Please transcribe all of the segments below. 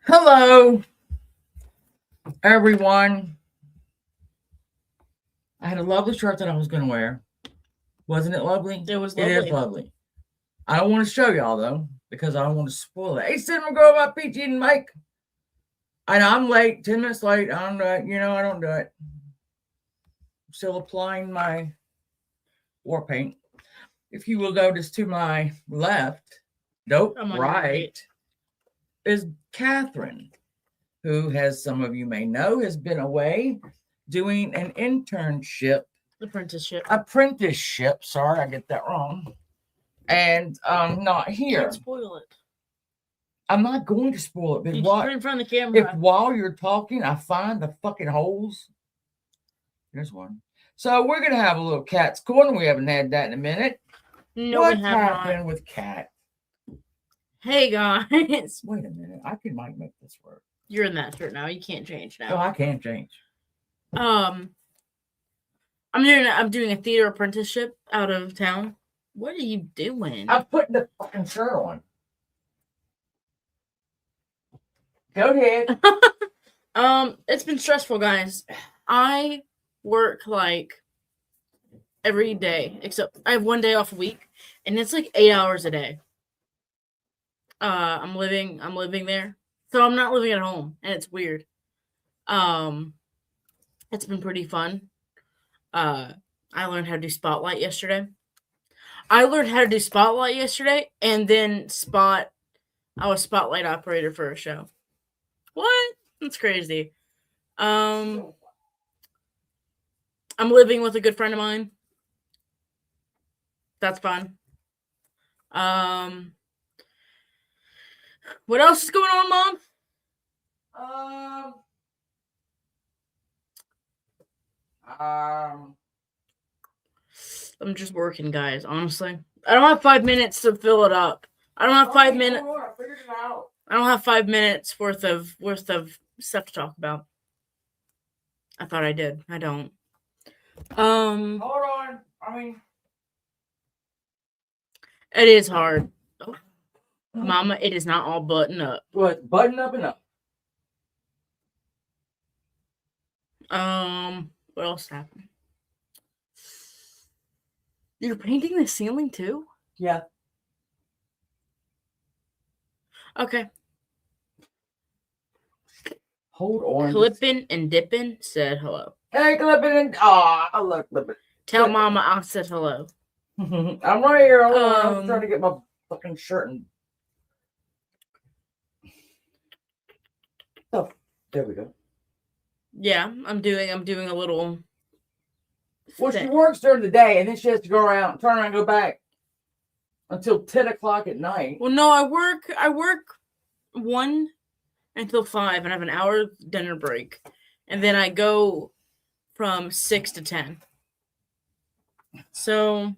Hello, everyone. I had a lovely shirt that I was going to wear. Wasn't it lovely? It was It is lovely. lovely. I don't want to show y'all though because I don't want to spoil it. Hey, Cinema Girl, about Peachy and Mike. I know I'm late, 10 minutes late. I don't do it. I don't do it. I'm still applying my war paint. If you will notice to my left, nope, I'm on your right, is Catherine, who, as some of you may know, has been away doing an apprenticeship. Sorry, I get that wrong. And not here. Can't spoil it. I'm not going to spoil it. You put it in front of the camera. If while you're talking, I find the fucking holes. There's one. So we're gonna have a little cat's corner. We haven't had that in a minute. No, What's happening with Cat? Hey guys. Wait a minute. I might make this work. You're in that shirt now. You can't change now. Oh, I can change. I'm doing a theater apprenticeship out of town. What are you doing? I'm putting the fucking shirt on. Go ahead. It's been stressful, guys. I work like every day, except I have one day off a week, and it's like 8 hours a day. I'm living there, so I'm not living at home, and it's weird. It's been pretty fun. I learned how to do Spotlight yesterday. And then I was Spotlight operator for a show. What? That's crazy. I'm living with a good friend of mine. That's fun. What else is going on, Mom? I'm just working, guys, honestly. I don't have 5 minutes to fill it up. I don't have 5 minutes. I figured it out. I don't have 5 minutes worth of stuff to talk about. I thought I did. I don't. Hold on. It is hard. Oh. Mama, it is not all button up. What? Button up and up. What else happened? You're painting the ceiling too? Yeah. Okay. Hold on. Clippin' and Dippin' said hello. Hey, Clippin' and... I love Clippin'. Tell Mama I said hello. I'm right here. I'm trying to get my fucking shirt and... Oh, there we go. Yeah, I'm doing a little... Well, she works during the day, and then she has to go around, turn around and go back until 10 o'clock at night. Well, no, I work 1 until 5, and I have an hour dinner break. And then I go from 6 to 10. So...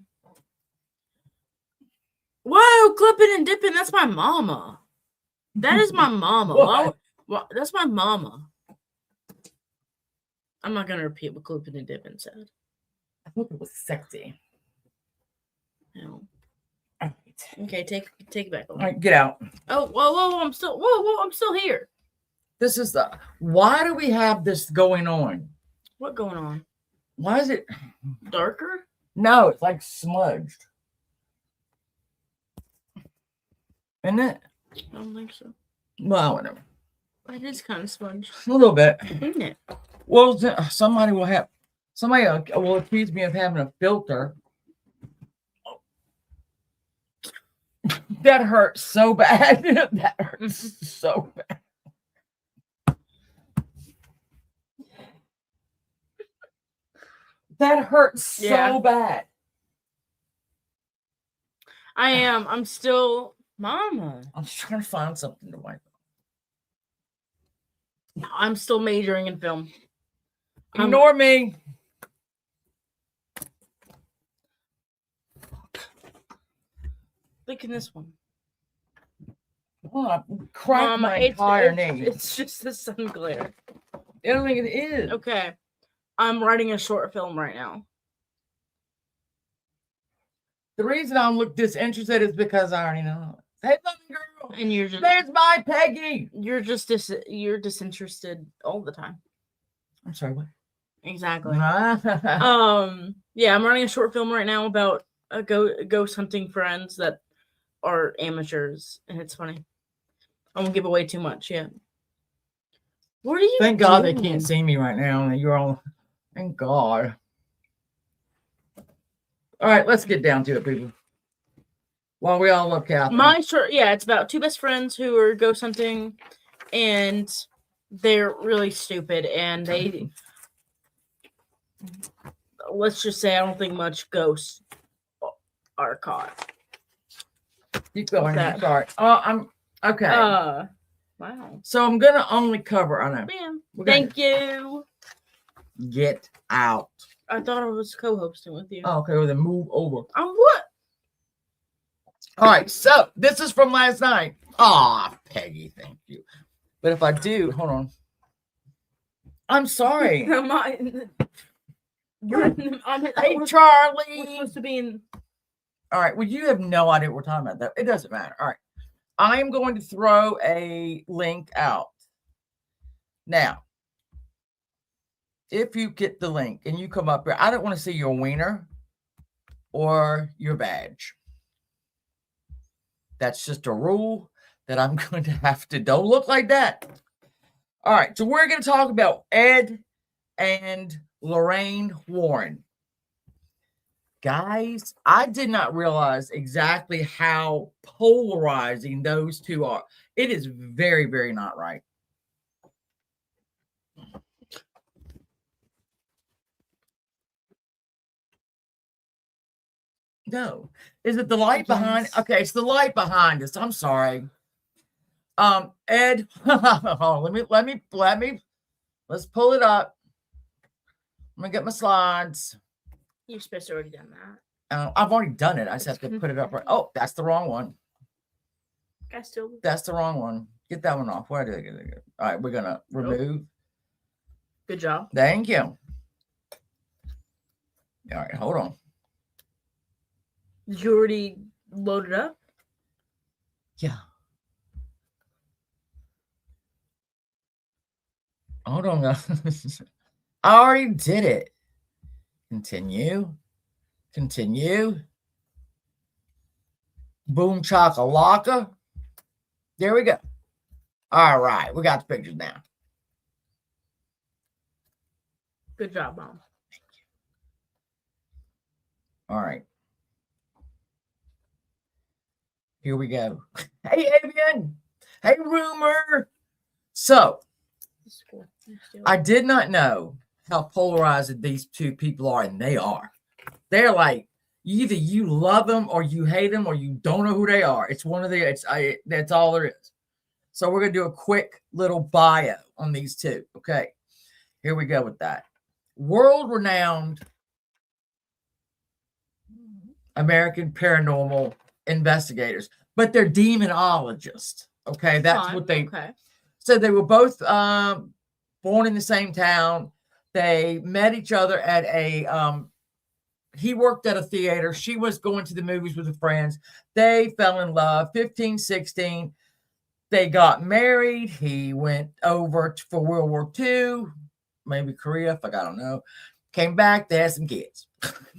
Whoa, Clippin' and Dippin', that's my mama. That is my mama. That's my mama. I'm not going to repeat what Clippin' and Dippin' said. I thought it was sexy. No. All right. Okay, take it back. All right, get out. Oh, whoa, I'm still here. This is why do we have this going on? What going on? Why is it darker? No, it's like smudged. Isn't it? I don't think so. Well, whatever. It is kind of smudged. A little bit. Isn't it? Well, somebody will accuse me of having a filter. That hurts so bad. That hurts so bad. That hurts so bad. I'm still Mama. I'm just trying to find something to wipe. I'm still majoring in film. Ignore me. Look at this one. Oh, I cracked my entire knee. It's just the sun glare. I don't think it is. Okay. I'm writing a short film right now. The reason I look disinterested is because I already know. Hey, fucking girl. And you're just There's my Peggy. you're you're disinterested all the time. I'm sorry, what? Exactly. Yeah, I'm running a short film right now about ghost hunting friends that are amateurs, and it's funny. I won't give away too much yet. What are you Thank God they doing? can't see me right now. And you're all, thank God. All right, let's get down to it, people. While we all love Catherine. My short, yeah, it's about two best friends who are ghost hunting, and they're really stupid, and they, let's just say, I don't think much ghosts are caught. Keep going. That. Sorry. I'm okay. Wow. So I'm gonna only cover. I know. Bam. Okay. Thank you. Get out. I thought I was co-hosting with you. Oh, okay, well then move over. What? All right, so this is from last night. Ah, Peggy, thank you. But if I do, hold on. I'm sorry. I'm Hey, Charlie. We're supposed to be in. All right, well, you have no idea what we're talking about, though. It doesn't matter. All right. I am going to throw a link out. Now, if you get the link and you come up here, I don't want to see your wiener or your badge. That's just a rule that I'm going to have to. Don't look like that. All right, so we're going to talk about Ed and Lorraine Warren. Guys, I did not realize exactly how polarizing those two are. It is very, very not right. No. Is it the light behind? Okay, it's the light behind us. I'm sorry. Ed, let's pull it up. I'm gonna get my slides. You're supposed to already done that. I've already done it. I just have to put it up right. Oh, that's the wrong one. That's the wrong one. Get that one off. What did I do? All right, we're gonna remove. Good job. Thank you. All right, hold on. Did you already load it up? Yeah. Hold on, guys. I already did it. Continue. Boom chakalaka. There we go. All right, we got the pictures now. Good job, Mom. Thank you. All right. Here we go. Hey, Avian. Hey, Rumor. So, I did not know how polarized these two people are, and they are. They're like, either you love them or you hate them or you don't know who they are. It's one of the, that's all there is. So we're going to do a quick little bio on these two. Okay, here we go with that. World-renowned American paranormal investigators, but they're demonologists. Okay, that's what they. Okay. So they were both born in the same town. They met each other at a. He worked at a theater. She was going to the movies with her friends. They fell in love. 15, 16. They got married. He went over for World War II, maybe Korea, I don't know. Came back. They had some kids.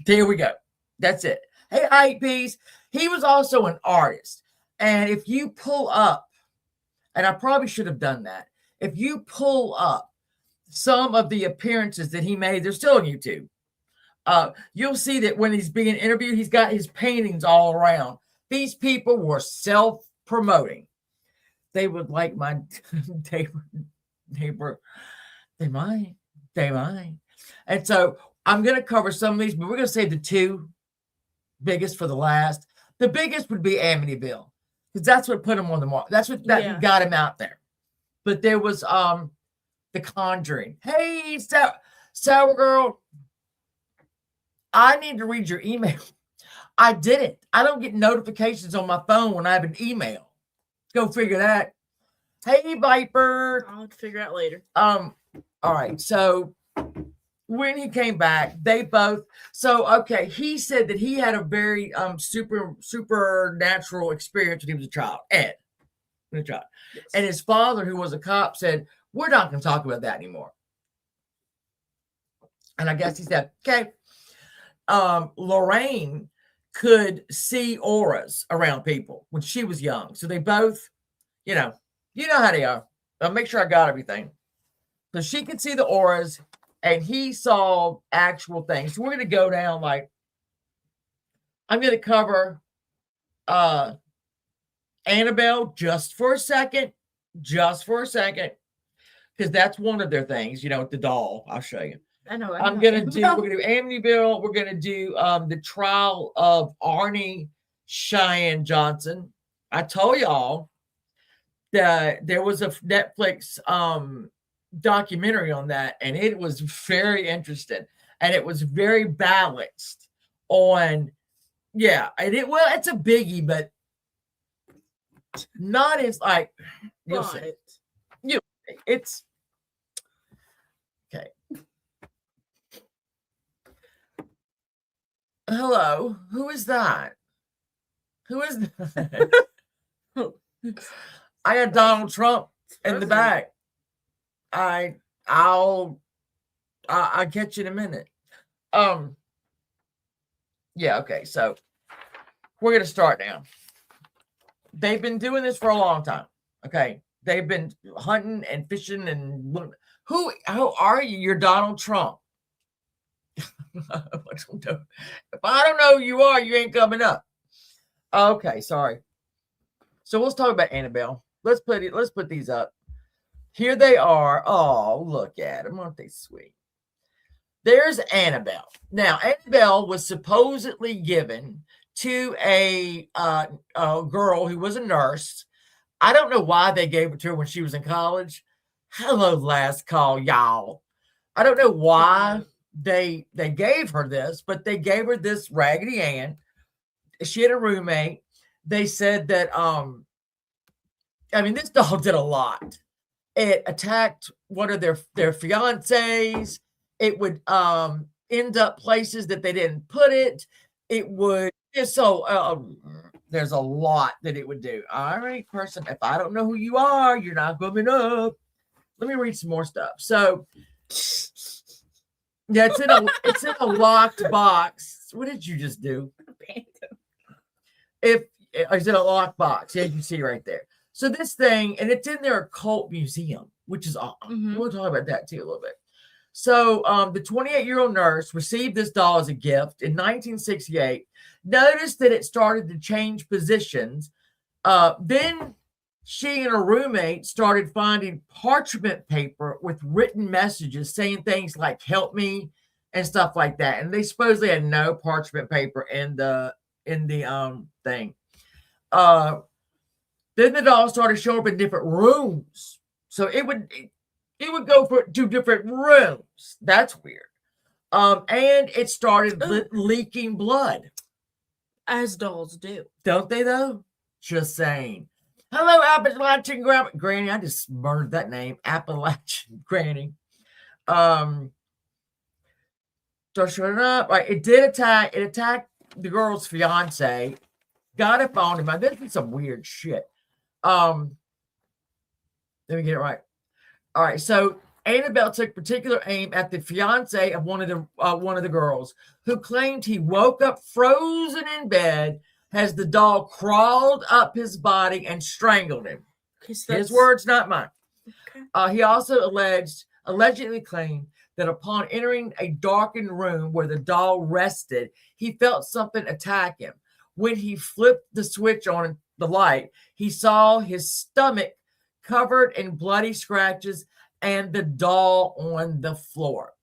There we go. That's it. Hey, hype piece. He was also an artist. And if you pull up, and I probably should have done that, if you pull up some of the appearances that he made, they're still on YouTube. You'll see that when he's being interviewed, he's got his paintings all around. These people were self-promoting. They would like my they might. And so I'm going to cover some of these, but we're going to save the two biggest for the last. The biggest would be Amityville, because that's what put him on the mark. That's what got him out there. But there was The Conjuring. Hey, Sour Girl, I need to read your email. I didn't. I don't get notifications on my phone when I have an email. Go figure that. Hey, Viper. I'll have to figure out later. All right. So when he came back, they both. So okay, he said that he had a very supernatural experience when he was a child. Ed. Good job. And his father, who was a cop, said, we're not going to talk about that anymore. And I guess he said, okay. Lorraine could see auras around people when she was young. So they both, you know how they are. I'll make sure I got everything. So she could see the auras and he saw actual things. So we're going to go down I'm going to cover Annabelle just for a second, because that's one of their things, the doll. I'll show you. I know. We're going to do Amityville. We're going to do the trial of Arnie Cheyenne Johnson. I told y'all that there was a Netflix documentary on that, and it was very interesting, and it was very balanced on, it's a biggie, but not as like, you'll see. It's okay. Hello, who is that? I got Donald Trump in the back. I'll catch you in a minute. Okay, so we're gonna start now. They've been doing this for a long time. Okay, they've been hunting and fishing and who are you? You're Donald Trump. If I don't know who you are, you ain't coming up. Okay, sorry. So let's talk about Annabelle. Let's put these up. Here they are. Oh, look at them. Aren't they sweet? There's Annabelle. Now, Annabelle was supposedly given to a girl who was a nurse. I don't know why they gave it to her when she was in college. Hello, last call, y'all. I don't know why they gave her this, but they gave her this Raggedy Ann. She had a roommate. They said that, this dog did a lot. It attacked one of their fiancés. It would end up places that they didn't put it. It would, there's a lot that it would do. All right, person, if I don't know who you are, you're not coming up. Let me read some more stuff. So, yeah, it's in a locked box. What did you just do? It's in a locked box, as you see right there. So this thing, and it's in their occult museum, which is awesome. Mm-hmm. We'll talk about that too a little bit. So the 28-year-old nurse received this doll as a gift in 1968. Noticed that it started to change positions. Then she and her roommate started finding parchment paper with written messages saying things like "help me" and stuff like that. And they supposedly had no parchment paper in the thing. Then the doll started showing up in different rooms. So it would go to different rooms. That's weird. And it started leaking blood. As dolls do. Don't they, though? Just saying. Hello, Appalachian Granny. I just murdered that name. Appalachian Granny. Started showing up. Right, it attacked the girl's fiance. Got it on him. This is some weird shit. Let me get it right. All right, so Annabelle took particular aim at the fiance of one of the girls, who claimed he woke up frozen in bed as the doll crawled up his body and strangled him. His words, not mine. Okay. He also allegedly claimed that upon entering a darkened room where the doll rested, he felt something attack him. When he flipped the switch on the light, he saw his stomach covered in bloody scratches and the doll on the floor.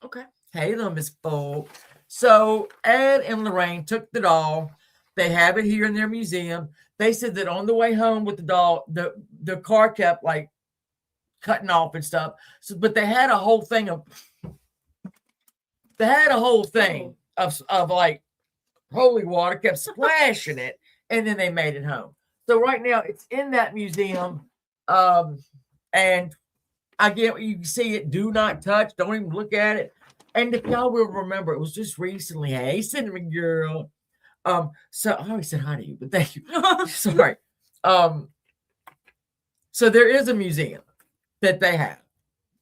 Okay. Hey, little Miss Folk. So Ed and Lorraine took the doll. They have it here in their museum. They said that on the way home with the doll, the car kept like cutting off and stuff. So, but they had a whole thing of like holy water, kept splashing it, and then they made it home. So right now it's in that museum. And again, you can see it. Do not touch. Don't even look at it. And if y'all will remember, it was just recently. Hey, Cinnamon Girl. So I always said hi to you, but thank you. Sorry. So there is a museum that they have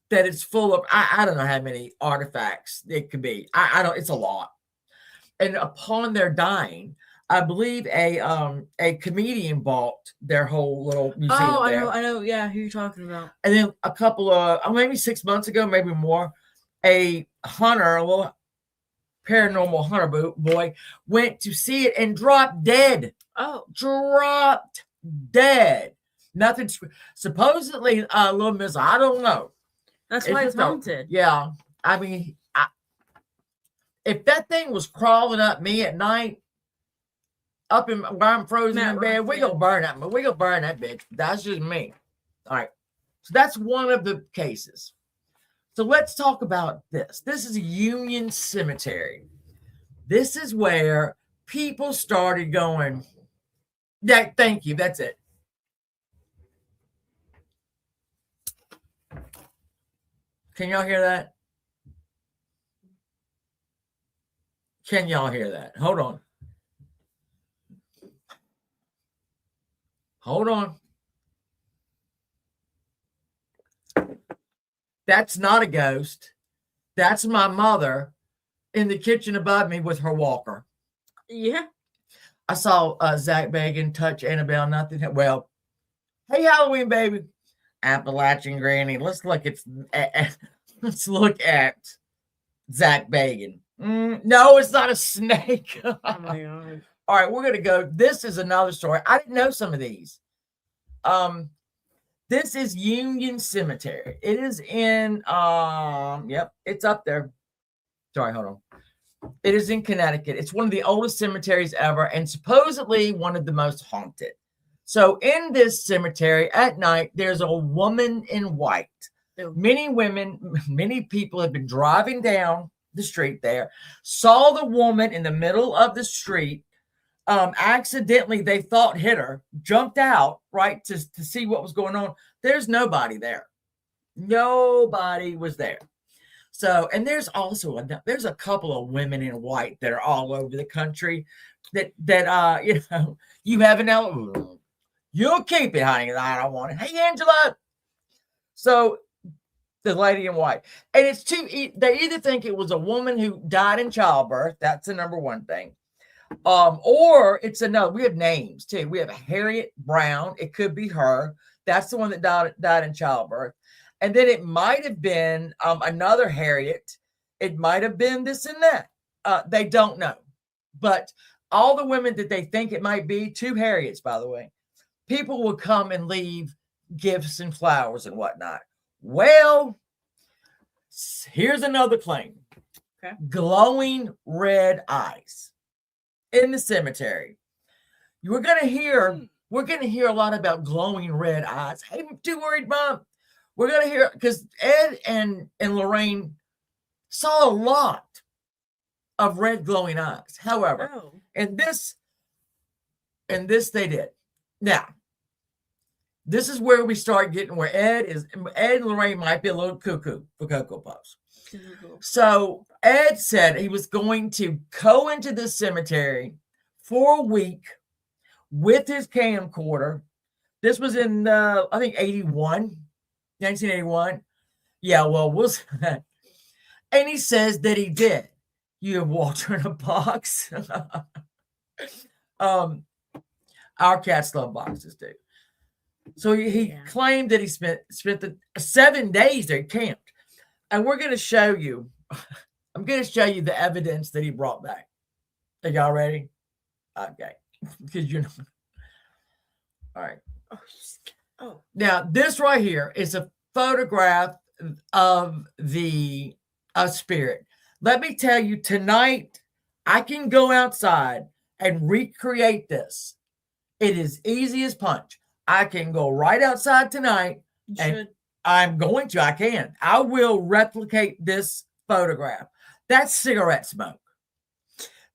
that is full of, I don't know how many artifacts it could be. I don't, it's a lot. And upon their dying, I believe a comedian bought their whole little museum. Oh, there. I know. Yeah, who you're talking about? And then a couple of maybe 6 months ago, maybe more, a hunter, a little paranormal hunter boy, went to see it and dropped dead. Oh, dropped dead. Nothing. Supposedly, little miss. I don't know. That's why it's haunted. Yeah, I mean, if that thing was crawling up me at night, up in where I'm frozen in bed, we gonna burn that. We gonna burn that bitch. That's just me. All right. So that's one of the cases. So let's talk about this. This is Union Cemetery. This is where people started going. Yeah, thank you. That's it. Can y'all hear that? Can y'all hear that? Hold on. Hold on. That's not a ghost. That's my mother in the kitchen above me with her walker. Yeah. I saw Zach Bagan touch Annabelle. Nothing. Well, hey, Halloween, baby. Appalachian Granny. Let's look at Zach Bagan. No, it's not a snake. Oh my God. All right, we're gonna go. This is another story. I didn't know some of these. This is Union Cemetery. It is in yep, it's up there. Sorry, hold on. It is in Connecticut. It's one of the oldest cemeteries ever, and supposedly one of the most haunted. So in this cemetery at night, there's a woman in white. Many people have been driving down the street there, saw the woman in the middle of the street, accidentally, they thought hit her, jumped out, right, to see what was going on. There's nobody there. Nobody was there. So, and there's also there's a couple of women in white that are all over the country that you know, you have an element. You'll keep it, honey. I don't want it. Hey, Angela. So the lady in white, and it's they either think it was a woman who died in childbirth. That's the number one thing. Or it's another. We have names too. We have a Harriet Brown. It could be her. That's the one that died in childbirth. And then it might have been another Harriet. It might have been this and that. They don't know. But all the women that they think it might be, 2 Harriets, by the way, people will come and leave gifts and flowers and whatnot. Well, here's another claim. Okay. Glowing red eyes in the cemetery. We're gonna hear a lot about glowing red eyes. Hey, I'm too worried, Mom. We're gonna hear, because Ed and Lorraine saw a lot of red glowing eyes. However, in this they did. Now, this is where we start getting where Ed and Lorraine might be a little cuckoo for Cocoa Puffs. So Ed said he was going to go into this cemetery for a week with his camcorder. This was in, I think, 1981. Yeah, well, and he says that he did. You have Walter in a box. Our cats love boxes, too. So he claimed that he spent the 7 days there, camped. And we're going to show you, I'm going to show you the evidence that he brought back. Are y'all ready? Okay. Because you know. All right. Oh. Now, this right here is a photograph of the spirit. Let me tell you, tonight, I can go outside and recreate this. It is easy as punch. I can go right outside tonight. I'm going to. I can. I will replicate this photograph. That's cigarette smoke.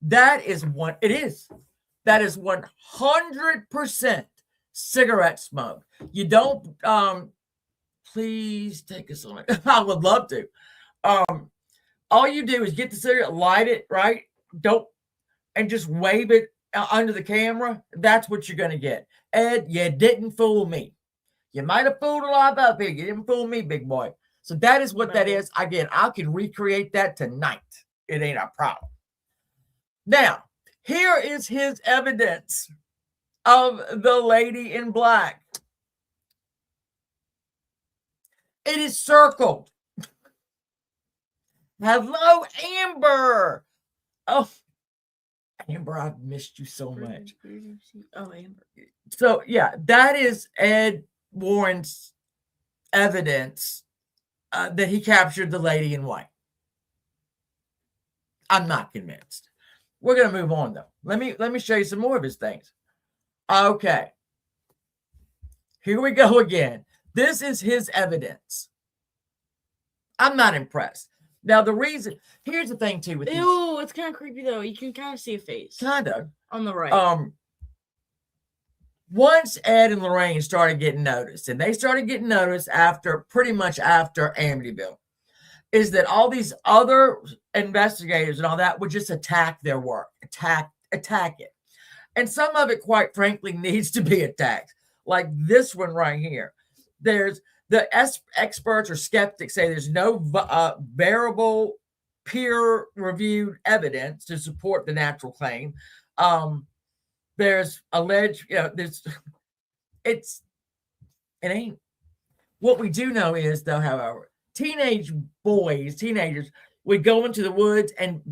That is what it is. That is 100% cigarette smoke. You don't, please take us on it. I would love to. All you do is get the cigarette, light it, right? And just wave it under the camera, that's what you're going to get. Ed, you didn't fool me. You might have fooled a lot of other people. You didn't fool me, big boy. So that is what that is. Again, I can recreate that tonight. It ain't a problem. Now, here is his evidence of the lady in black. It is circled. Hello, Amber. Oh, Amber, I've missed you so much. Oh, Amber. So, yeah, that is Ed Warren's evidence that he captured the lady in white. I'm not convinced. We're going to move on, though. Let me show you some more of his things. Okay. Here we go again. This is his evidence. I'm not impressed. Now, here's the thing, too. Ew, it's kind of creepy, though. You can kind of see a face. Kind of. On the right. Once Ed and Lorraine started getting noticed, and they started getting noticed pretty much after Amityville, is that all these other investigators and all that would just attack their work, attack it. And some of it, quite frankly, needs to be attacked. Like this one right here. There's the experts or skeptics say there's no variable peer-reviewed evidence to support the natural claim. There's alleged, it ain't. What we do know is, though, however, teenagers would go into the woods and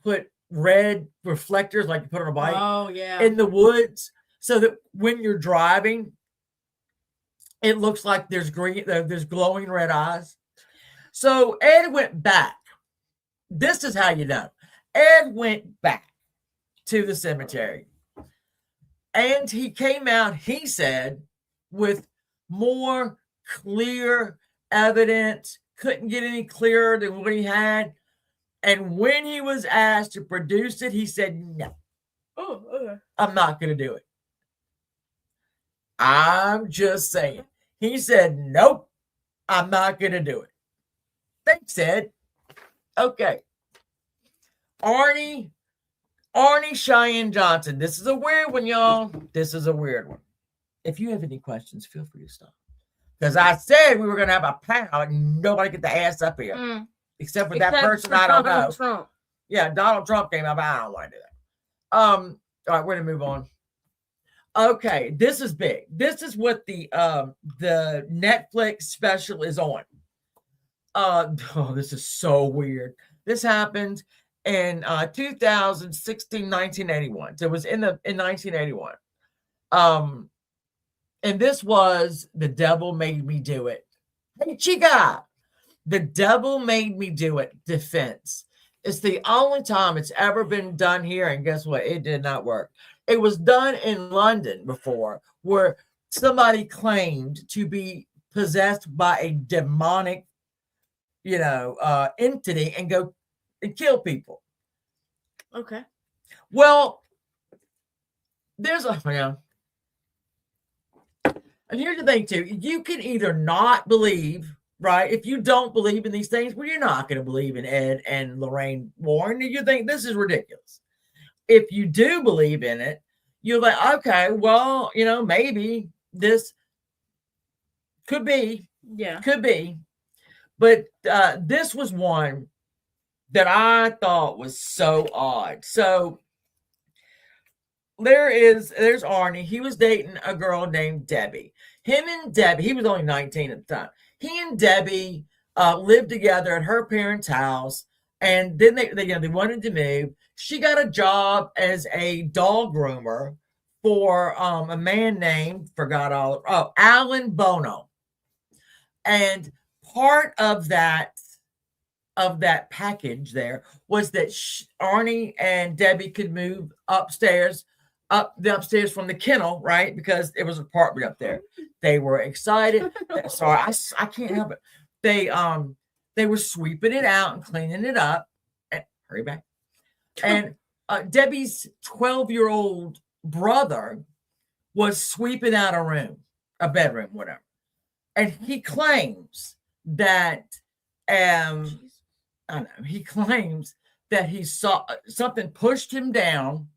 put red reflectors, like you put on a bike, in the woods, so that when you're driving, it looks like there's glowing red eyes. So Ed went back. This is how you know. Ed went back to the cemetery. And he came out, he said, with more clear evidence. Couldn't get any clearer than what he had. And when he was asked to produce it, he said, no. Oh, okay. I'm not going to do it. I'm just saying. He said, nope, I'm not going to do it. Thanks, Ed. Okay. Arnie Cheyenne Johnson. This is a weird one, y'all. This is a weird one. If you have any questions, feel free to stop. Because I said we were going to have a panel and nobody get the ass up here. Except for that person I don't know. Trump. Yeah, Donald Trump came up. I don't want to do that. All right, we're going to move on. Okay, this is big. This is what the Netflix special is on. This is so weird. This happened in 1981. So it was in 1981. And this was The Devil Made Me Do It. Hey, chica! The Devil Made Me Do It defense. It's the only time it's ever been done here, and guess what? It did not work. It was done in London before, where somebody claimed to be possessed by a demonic, entity and go and kill people. Okay. Well, and here's the thing too. You can either not believe, right? If you don't believe in these things, well, you're not going to believe in Ed and Lorraine Warren. You think this is ridiculous. If you do believe in it, you're like, okay, well, maybe this could be. Yeah. Could be. But this was one that I thought was so odd. So there's Arnie. He was dating a girl named Debbie. Him and Debbie, he was only 19 at the time. He and Debbie lived together at her parents' house. And then they wanted to move. She got a job as a dog groomer for a man named, Alan Bono. And part of that package there was that Arnie and Debbie could move up the upstairs from the kennel, right? Because it was an apartment up there. They were excited. Sorry, I can't help it. They were sweeping it out and cleaning it up. Hurry back. And Debbie's 12-year-old brother was sweeping out a bedroom, whatever. And he claims that, he claims that he saw something pushed him down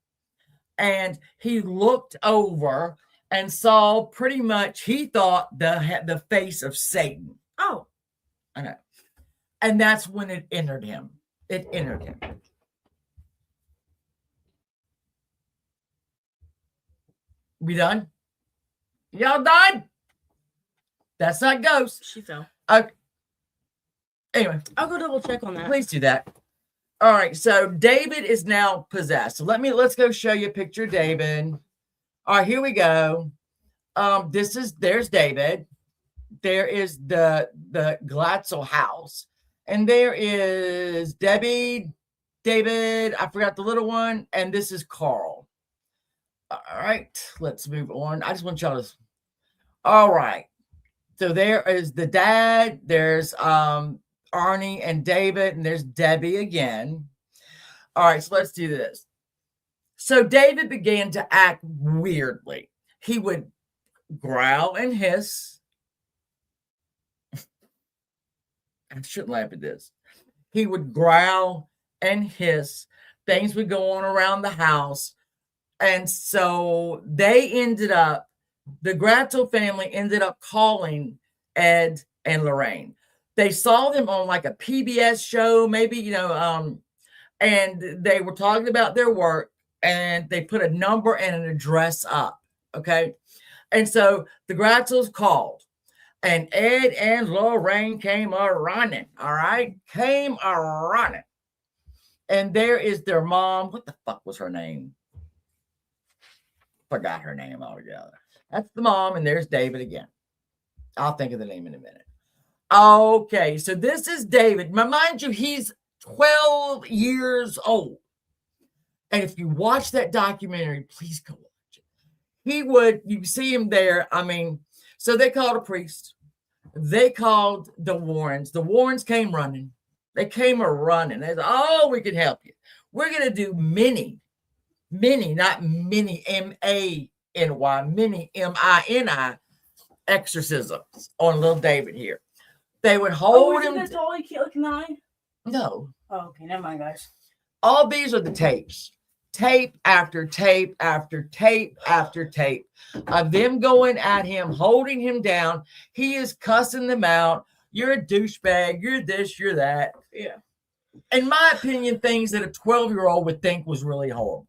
and he looked over and saw pretty much, he thought the face of Satan. Oh, I know. And that's when it entered him. It entered him. We done? Y'all done? That's not ghost. she fell. Anyway, I'll go double check on that. please do that. All right, so David is now possessed. So let's go show you a picture of David. All right, here we go. There's David. There is the Glatzel house. And there is Debbie, David, I forgot the little one, and this is Carl. All right, let's move on. I just want y'all to. All right, so there is the dad. There's Arnie and David, and there's Debbie again. All right, so let's do this. So David began to act weirdly. He would growl and hiss. I shouldn't laugh at this. He would growl and hiss. Things would go on around the house. And so they ended up, the Gratzel family ended up calling Ed and Lorraine. They saw them on like a PBS show, maybe, and they were talking about their work, and they put a number and an address up. Okay. And so the Gratzels called, and Ed and Lorraine came a-running. All right. Came a-running. And there is their mom. What the fuck was her name? Forgot her name altogether. That's the mom, and there's David again. I'll think of the name in a minute. Okay, so this is David. Now, mind you, he's 12 years old. And if you watch that documentary, please go watch it. You see him there. I mean, so they called a priest. They called the Warrens. The Warrens came running. They came a-running. They said, oh, we can help you. We're going to do many, not many, M-A-N-Y, many, M-I-N-I, exorcisms on little David here. They would hold him. That's all you can't look in the eye? No. Oh, okay, never mind, guys. All these are the tapes. Tape after tape after tape after tape of them going at him, holding him down. He is cussing them out. You're a douchebag. You're this, you're that. Yeah. In my opinion, things that a 12-year-old would think was really horrible.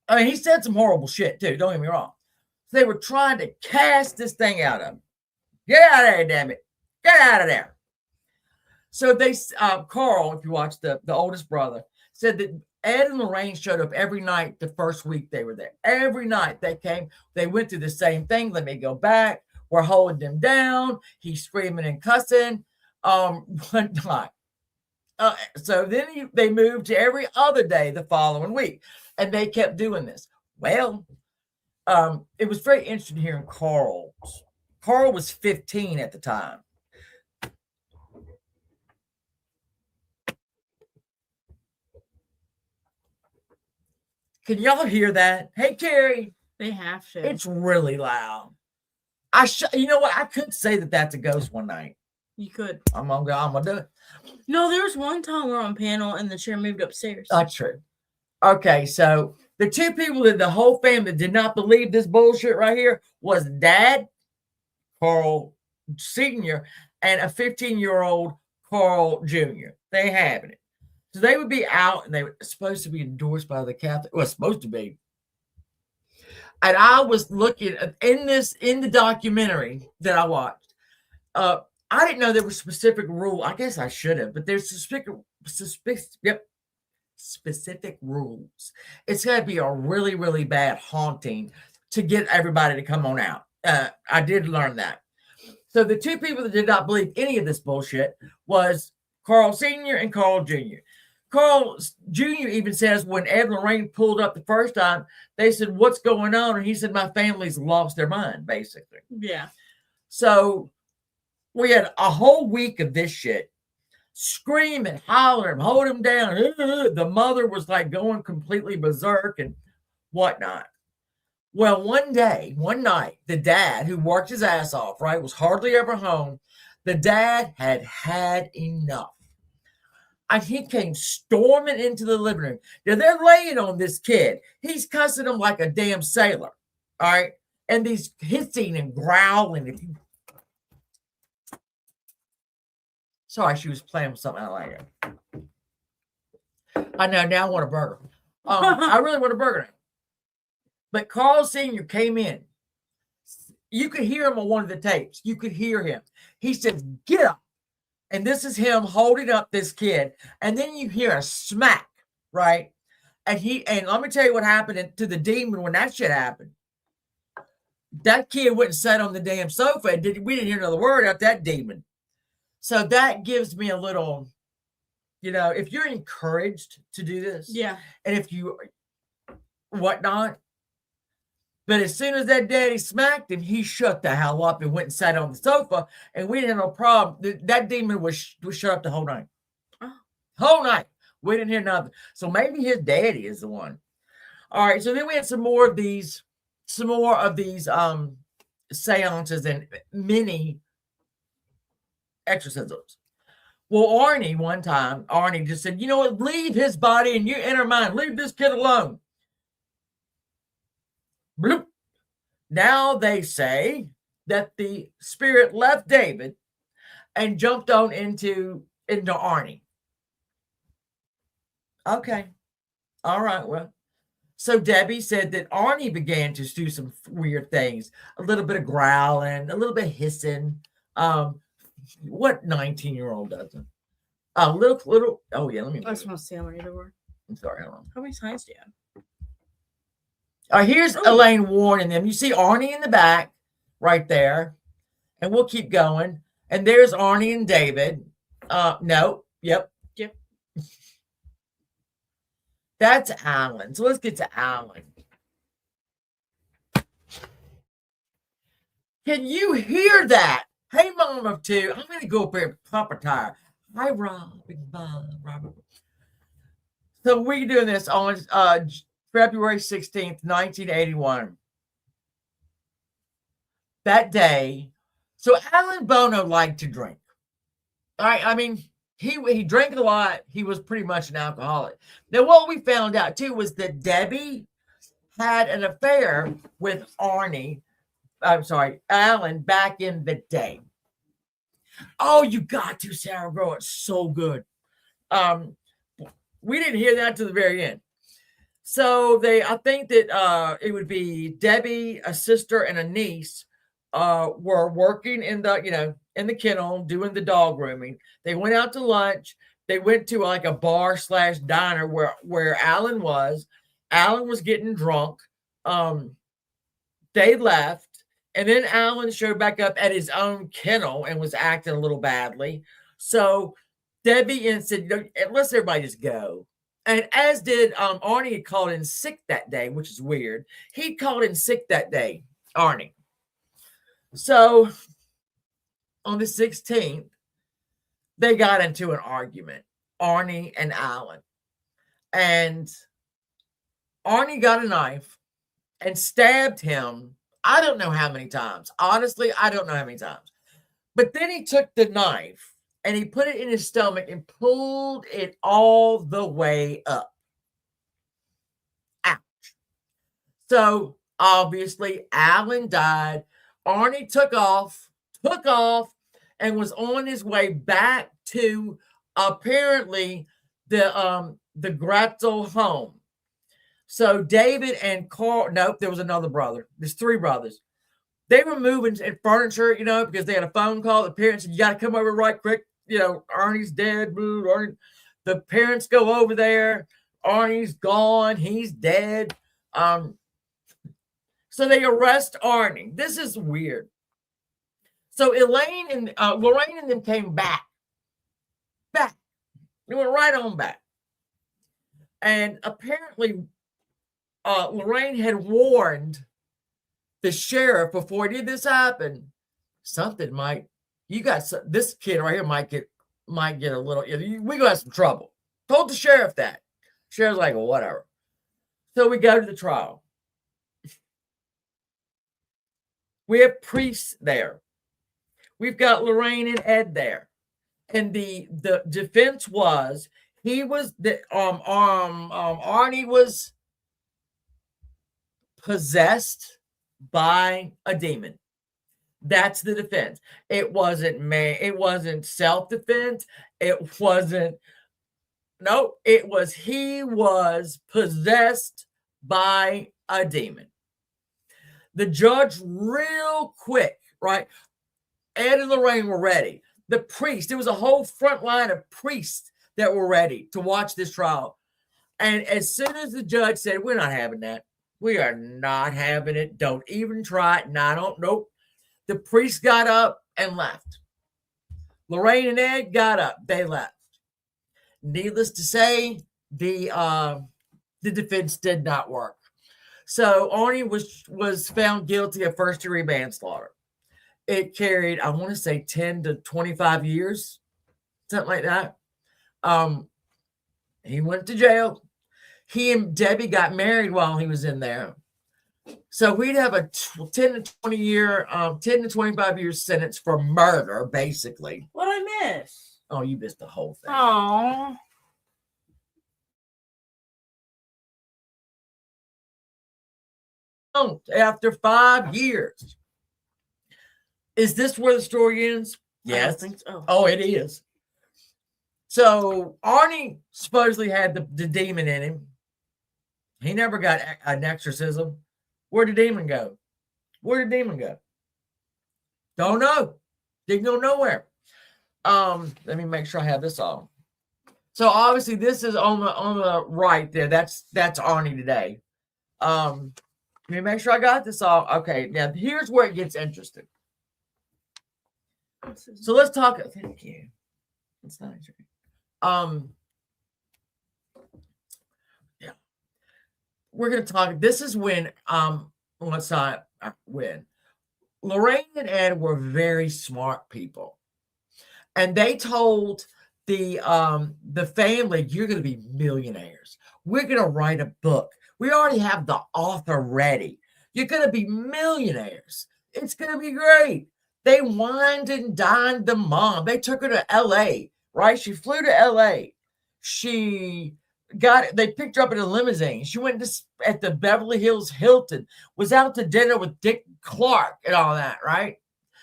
I mean, he said some horrible shit too. Don't get me wrong. So they were trying to cast this thing out of him. Get out of there, damn it. Get out of there. So they, Carl, if you watch the oldest brother, said that Ed and Lorraine showed up every night the first week they were there. Every night they came. They went through the same thing. Let me go back. We're holding them down. He's screaming and cussing. One night. So then they moved to every other day the following week. And they kept doing this. Well, it was very interesting hearing Carl. Carl was 15 at the time. Can y'all hear that? Hey, Carrie. They have to. It's really loud. You know what? I could say that that's a ghost one night. You could. I'm gonna do it. No, there was one time we were on panel and the chair moved upstairs. That's true. Okay, so the two people that the whole family did not believe this bullshit right here was Dad, Carl Sr., and a 15-year-old Carl Jr. They having it. So they would be out, and they were supposed to be endorsed by the Catholic. Well, supposed to be. And I was looking in the documentary that I watched. I didn't know there were specific rules. I guess I should have, but there's specific rules. It's got to be a really, really bad haunting to get everybody to come on out. I did learn that. So the two people that did not believe any of this bullshit was Carl Sr. and Carl Jr. Carl Jr. even says when Ed and Lorraine pulled up the first time, they said, what's going on? And he said, my family's lost their mind, basically. Yeah. So we had a whole week of this shit. Screaming, hollering, hold him down. The mother was like going completely berserk and whatnot. Well, one night, the dad, who worked his ass off, right, was hardly ever home. The dad had enough. And he came storming into the living room. Now they're laying on this kid. He's cussing them like a damn sailor. All right. And he's hissing and growling. Sorry, she was playing with something like that. I know. Now I want a burger. I really want a burger now. But Carl Sr. came in. You could hear him on one of the tapes. You could hear him. He said, "Get up." And this is him holding up this kid. And then you hear a smack, right? And let me tell you what happened to the demon when that shit happened. That kid went and sat on the damn sofa and we didn't hear another word out that demon. So that gives me a little, if you're encouraged to do this, yeah, and if you whatnot, but as soon as that daddy smacked him, he shut the hell up and went and sat on the sofa, and we didn't have no problem. That demon was shut up the whole night. Oh. Whole night. We didn't hear nothing. So maybe his daddy is the one. All right. So then we had some more of these seances and mini exorcisms. Well, Arnie just said, "You know what? Leave his body and you enter mine. Leave this kid alone." Bloop. Now they say that the spirit left David and jumped on into Arnie. Okay. All right. Well, so Debbie said that Arnie began to do some weird things, a little bit of growling, a little bit of hissing. What 19-year-old doesn't? A little. Oh yeah, let me. I just want to see how many there were. I'm sorry. Hold on. How many signs do you have? Here's Elaine warning them. You see Arnie in the back right there. And we'll keep going. And there's Arnie and David. No. Yep. That's Alan. So let's get to Alan. Can you hear that? Hey, mom of two. I'm going to go up there and pop a tire. Hi, Robert. So we're doing this on February 16th, 1981. That day, so Alan Bono liked to drink. All right, I mean, he drank a lot. He was pretty much an alcoholic. Now, what we found out, too, was that Debbie had an affair with Alan back in the day. Oh, you got to, Sarah Bro. It's so good. We didn't hear that to the very end. So I think that it would be Debbie, a sister, and a niece were working in the kennel doing the dog grooming. They went out to lunch. They went to like a bar / diner where Alan was. Alan was getting drunk. They left. And then Alan showed back up at his own kennel and was acting a little badly. So Debbie said, let's everybody just go. And as did Arnie had called in sick that day, which is weird. He called in sick that day, Arnie. So on the 16th, they got into an argument, Arnie and Alan. And Arnie got a knife and stabbed him. I don't know how many times. Honestly, I don't know how many times. But then he took the knife and he put it in his stomach and pulled it all the way up. Ouch. So obviously Alan died. Arnie took off and was on his way back to apparently the Gratzel home. So David and Carl, nope, there was another brother. There's three brothers. They were moving furniture, because they had a phone call. The parents said, "You got to come over right quick. Arnie's dead." The parents go over there. Arnie's gone. He's dead. So they arrest Arnie. This is weird. So Elaine and Lorraine and them came back. They went right on back. And apparently Lorraine had warned the sheriff before any of this happened. This kid right here might get a little, we gonna have some trouble. Told the sheriff that. Sheriff's like, well, whatever. So we go to the trial. We have priests there. We've got Lorraine and Ed there. And the defense was he was the Arnie was possessed by a demon. That's the defense. It wasn't self-defense. It wasn't it was he was possessed by a demon. The judge real quick, right? Ed and Lorraine were ready. The priest, there was a whole front line of priests that were ready to watch this trial. And as soon as the judge said, we're not having that. We are not having it. Don't even try it. Nope. The priest got up and left. Lorraine and Ed got up. They left. Needless to say, the defense did not work. So Arnie was found guilty of first-degree manslaughter. It carried, I want to say, 10 to 25 years, something like that. He went to jail. He and Debbie got married while he was in there. So we'd have a 10 to 25 year sentence for murder, basically. What'd I miss? Oh, you missed the whole thing. Oh. After 5 years. Is this where the story ends? Yes. I think so. Oh, it is. So Arnie supposedly had the demon in him. He never got an exorcism. Where'd the demon go? Where'd the demon go? Don't know. Didn't go nowhere. Let me make sure I have this on. So obviously this is on the right there. That's Arnie today. Let me make sure I got this all. Okay, now here's where it gets interesting. So let's talk. Thank you. It's not true. Yeah. We're gonna talk. This is when let's not when Lorraine and Ed were very smart people. And they told the family, you're gonna be millionaires. We're gonna write a book. We already have the author ready. You're gonna be millionaires. It's gonna be great. They wined and dined the mom. They took her to LA, right? She flew to LA. They picked her up in a limousine. She went at the Beverly Hills Hilton, was out to dinner with Dick Clark and all that, right?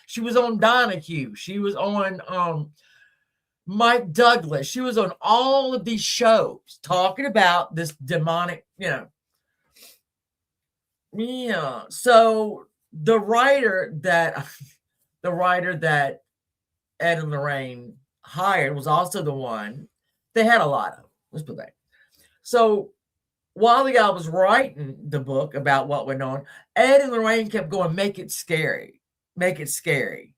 She was on Donahue. She was on Mike Douglas. She was on all of these shows talking about this demonic, Yeah. So the writer that Ed and Lorraine hired was also the one they had a lot of. Let's put that. So while the guy was writing the book about what went on, Ed and Lorraine kept going, make it scary. Make it scary.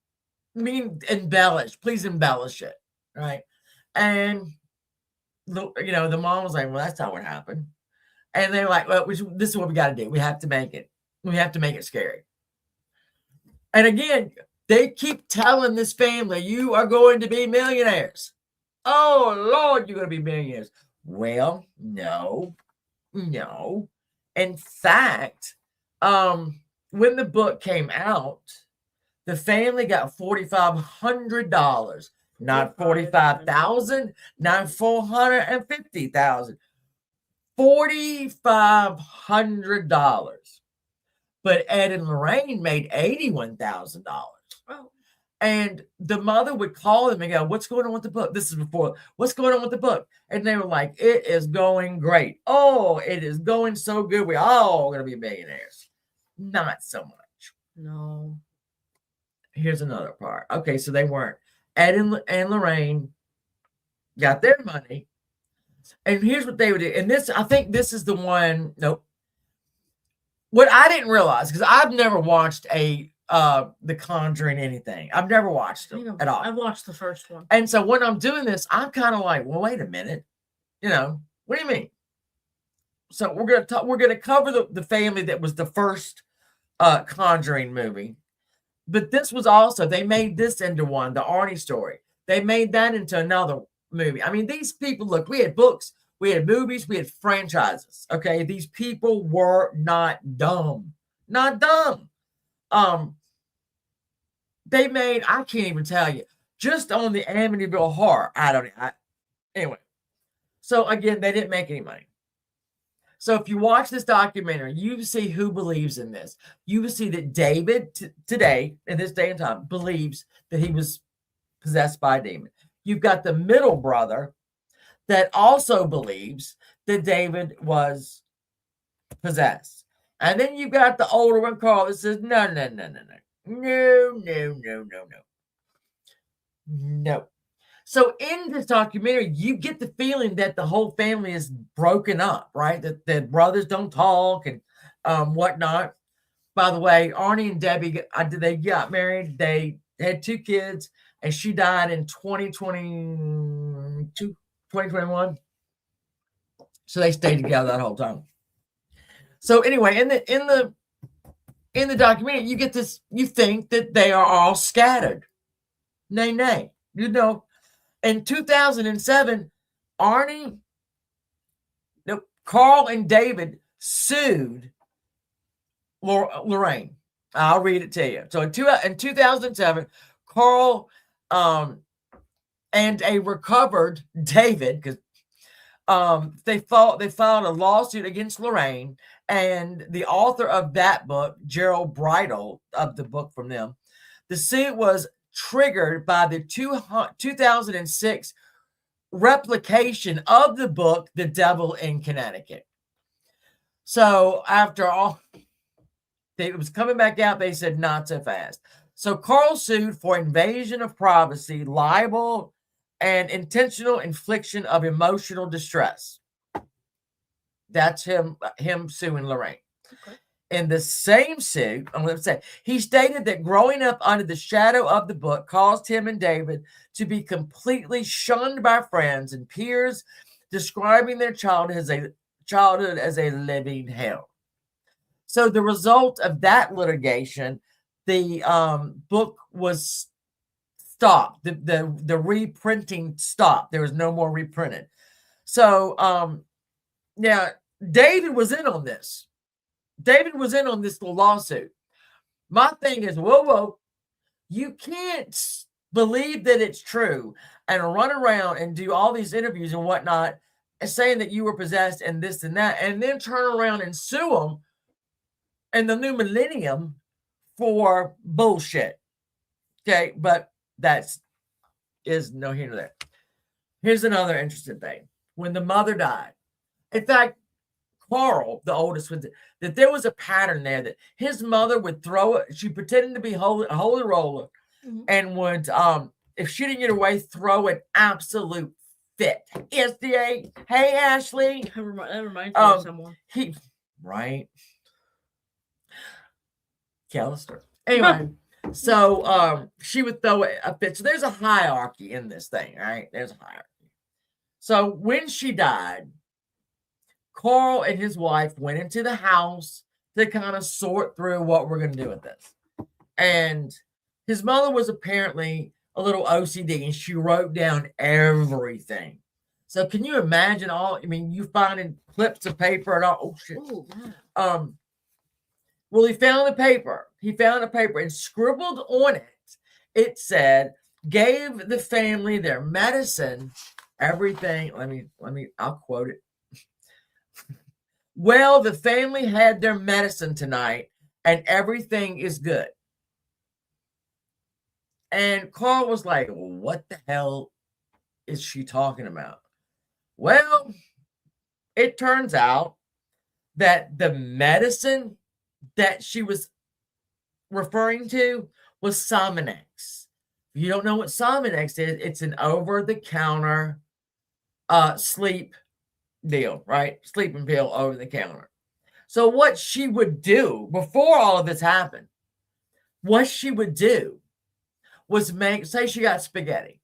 I mean, embellish. Please embellish it. Right. And, the mom was like, well, that's not what happened. And they're like, well, this is what we got to do. We have to make it. We have to make it scary. And again, they keep telling this family, you are going to be millionaires. Oh, Lord, you're going to be millionaires. Well, no. In fact, when the book came out, the family got $4,500, not $45,000, not $450,000, $4,500. But Ed and Lorraine made $81,000. Oh. And the mother would call them and go, what's going on with the book? This is before, what's going on with the book? And they were like, it is going great. Oh, it is going so good. We're all going to be millionaires. Not so much. No. Here's another part. Okay, so they weren't. Ed and Lorraine got their money. And here's what they would do. And I think this is the one. Nope. What I didn't realize, because I've never watched The Conjuring anything. I've never watched it at all. I've watched the first one. And so when I'm doing this, I'm kind of like, well, wait a minute. What do you mean? So we're gonna cover the family that was the first Conjuring movie. But this was also, they made this into one, the Arnie story. They made that into another movie. I mean, these people, look, we had books, we had movies, we had franchises. Okay, these people were not dumb. Not dumb. They made, I can't even tell you, just on the Amityville Horror. Anyway. So again, they didn't make any money. So if you watch this documentary, you see who believes in this. You will see that David today, in this day and time, believes that he was possessed by a demon. You've got the middle brother that also believes that David was possessed. And then you've got the older one, Carl, that says, no. So in this documentary, you get the feeling that the whole family is broken up, right? That the brothers don't talk and whatnot. By the way, Arnie and Debbie, they got married. They had 2 kids, and she died in 2021. So they stayed together that whole time. So anyway, in the documentary, you get this. You think that they are all scattered. Nay. You know. In 2007, Carl and David sued Lorraine. I'll read it to you. So in 2007, Carl and a recovered David, because they filed a lawsuit against Lorraine, and the author of that book, Gerald Bridle, of the book from them, the suit was triggered by the 2006 replication of the book The Devil in Connecticut. So after all, it was coming back out, they said not so fast. So Carl sued for invasion of privacy, libel, and intentional infliction of emotional distress. That's him suing Lorraine. Okay. In the same suit, I'm going to say, he stated that growing up under the shadow of the book caused him and David to be completely shunned by friends and peers, describing their childhood as a living hell. So the result of that litigation, the book was stopped. The reprinting stopped. There was no more reprinted. So now David was in on this. David was in on this lawsuit. My thing is, whoa, you can't believe that it's true and run around and do all these interviews and whatnot and saying that you were possessed and this and that, and then turn around and sue them in the new millennium for bullshit. Okay, but is no here nor there. Here's another interesting thing. When the mother died, in fact, Carl, the oldest, that there was a pattern there that his mother would throw it. She pretended to be a holy roller, and would, if she didn't get away, throw an absolute fit. SDA, hey Ashley, that reminds me of someone. Right, Callister. Anyway, so she would throw a fit. So there's a hierarchy in this thing, right? There's a hierarchy. So when she died, Carl and his wife went into the house to kind of sort through what we're going to do with this. And his mother was apparently a little OCD, and she wrote down everything. So can you imagine you finding clips of paper and all? Oh, shit. Ooh, well, he found a paper and scribbled on it. It said, gave the family their medicine, everything. I'll quote it. Well, the family had their medicine tonight and everything is good. And Carl was like, what the hell is she talking about? Well, it turns out that the medicine that she was referring to was Sominex. If you don't know what Sominex is, it's an over-the-counter sleep deal, right? Sleeping pill over the counter. So what she would do before all of this happened, was say she got spaghetti.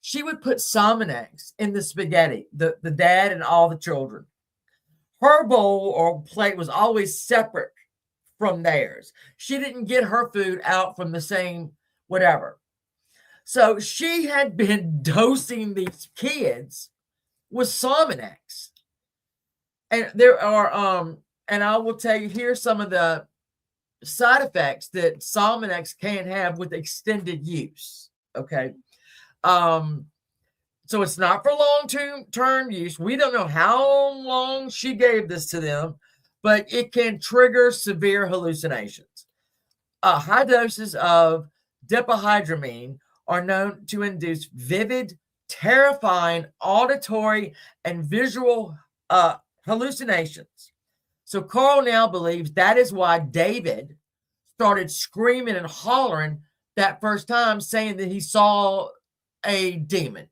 She would put Sominex in the spaghetti, the dad and all the children. Her bowl or plate was always separate from theirs. She didn't get her food out from the same whatever. So she had been dosing these kids with Sominex. And there are, and I will tell you, here's some of the side effects that Sominex can have with extended use. Okay. So it's not for long-term use. We don't know how long she gave this to them, but it can trigger severe hallucinations. High doses of diphenhydramine are known to induce vivid, terrifying auditory and visual hallucinations. So Carl now believes that is why David started screaming and hollering that first time, saying that he saw a demon.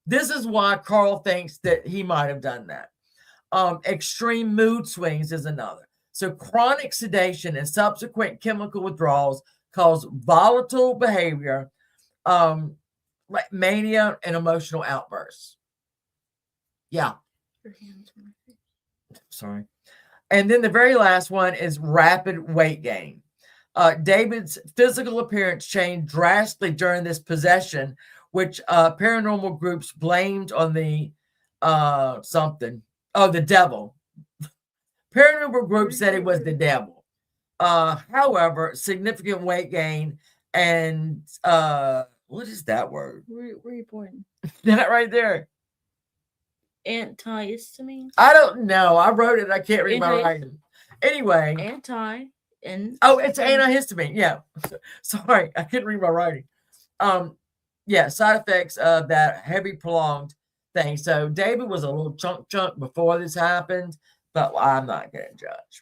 This is why Carl thinks that he might have done that. Extreme mood swings is another. So chronic sedation and subsequent chemical withdrawals cause volatile behavior, like mania and emotional outbursts. Yeah. Sorry. And then the very last one is rapid weight gain. David's physical appearance changed drastically during this possession, which paranormal groups blamed on the the devil. Paranormal groups said it was the devil. However, significant weight gain and what is that word? Where are you pointing? That right there. Antihistamine? I don't know. I wrote it. I can't read my writing. Anyway. It's antihistamine. Yeah. Sorry, I couldn't read my writing. Side effects of that heavy prolonged thing. So David was a little chunk before this happened, but I'm not going to judge.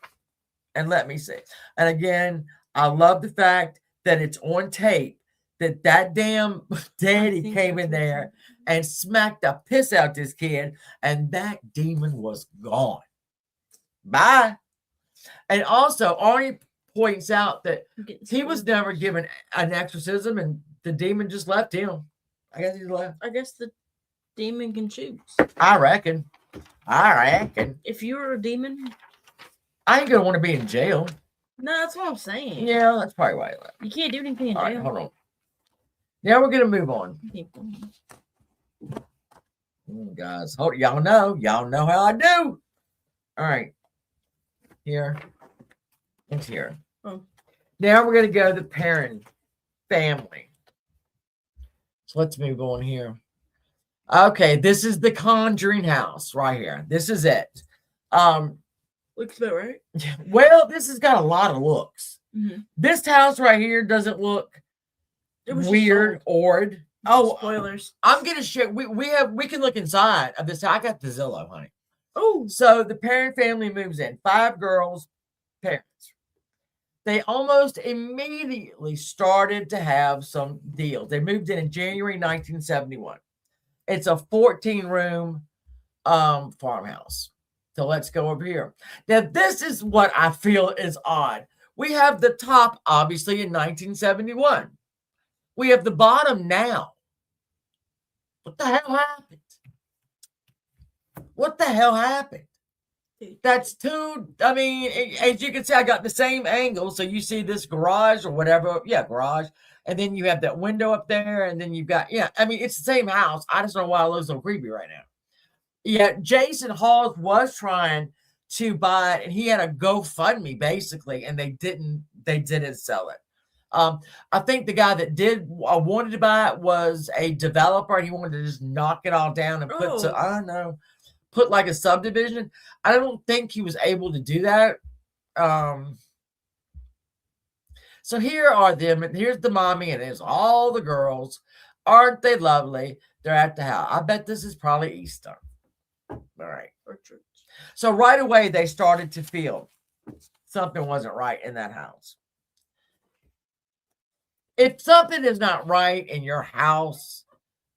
And let me see. And again, I love the fact that it's on tape that damn daddy came in there and smacked the piss out this kid, and that demon was gone. Bye. And also, Arnie points out that he was never given an exorcism, and the demon just left him. I guess he left. I guess the demon can choose. I reckon. If you were a demon, I ain't gonna want to be in jail. No, that's what I'm saying. Yeah, that's probably why he left. You can't do anything in jail. All right, hold on. Now we're gonna move on. Guys, y'all know how I do. All right, here and here. Oh. Now we're gonna go to the Perron family. So let's move on here. Okay, this is the Conjuring house right here. This is it. Looks about right. Well, this has got a lot of looks. Mm-hmm. This house right here doesn't look weird, odd. Oh, spoilers! I'm gonna show. We can look inside of this. I got the Zillow, honey. Oh, so the Perron family moves in. 5 girls, parents. They almost immediately started to have some deals. They moved in January 1971. It's a 14-room farmhouse. So let's go over here. Now, this is what I feel is odd. We have the top, obviously, in 1971. We have the bottom now. What the hell happened? What the hell happened? That's two, I mean, as you can see, I got the same angle. So you see this garage or whatever. Yeah, garage. And then you have that window up there. And then you've got, I mean, it's the same house. I just don't know why it looks so creepy right now. Yeah, Jason Hawes was trying to buy it, and he had a GoFundMe basically, and they didn't sell it. I think the guy that wanted to buy it was a developer, and he wanted to just knock it all down and put like a subdivision. I don't think he was able to do that. So here are them, and here's the mommy, and there's all the girls. Aren't they lovely? They're at the house. I bet this is probably Easter. All right. So right away, they started to feel something wasn't right in that house. If something is not right in your house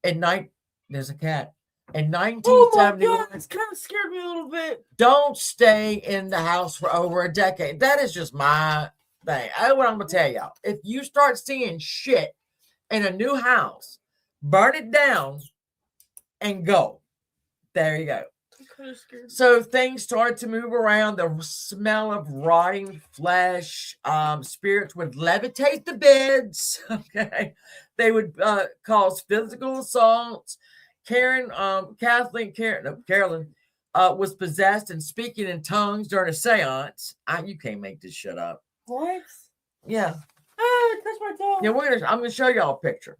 at night, there's a cat. In 1971, oh my God, it's kind of scared me a little bit. Don't stay in the house for over a decade. That is just my thing. That's what I'm gonna tell y'all. If you start seeing shit in a new house, burn it down and go. There you go. So things start to move around. The smell of rotting flesh. Spirits would levitate the beds. Okay, they would cause physical assaults. Carolyn was possessed and speaking in tongues during a seance. You can't make this shit up. What? Yeah. Ah, that's my dog. Yeah, I'm gonna show y'all a picture.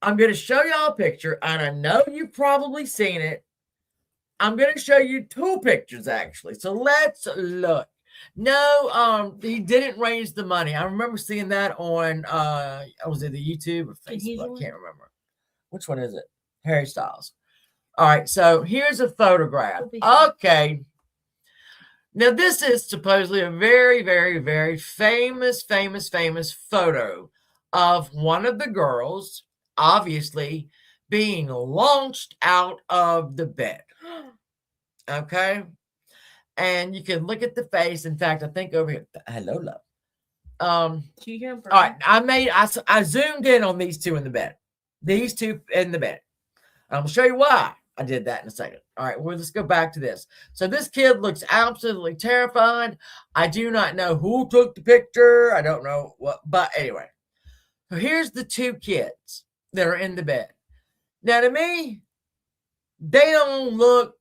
I'm going to show y'all a picture, and I know you've probably seen it. I'm going to show you two pictures, actually. So let's look. No, he didn't raise the money. I remember seeing that on, was it the YouTube or Facebook? I can't remember. Which one is it? Harry Styles. All right, so here's a photograph. Okay. Now, this is supposedly a very, very, very famous photo of one of the girls, obviously, being launched out of the bed. Okay? And you can look at the face. In fact, I think over here. Hello, love. All right, I zoomed in on these two in the bed. These two in the bed. I'm going to show you why I did that in a second. All right, well, let's go back to this. So this kid looks absolutely terrified. I do not know who took the picture. I don't know what, but anyway. So here's the two kids that are in the bed. Now, to me, they don't look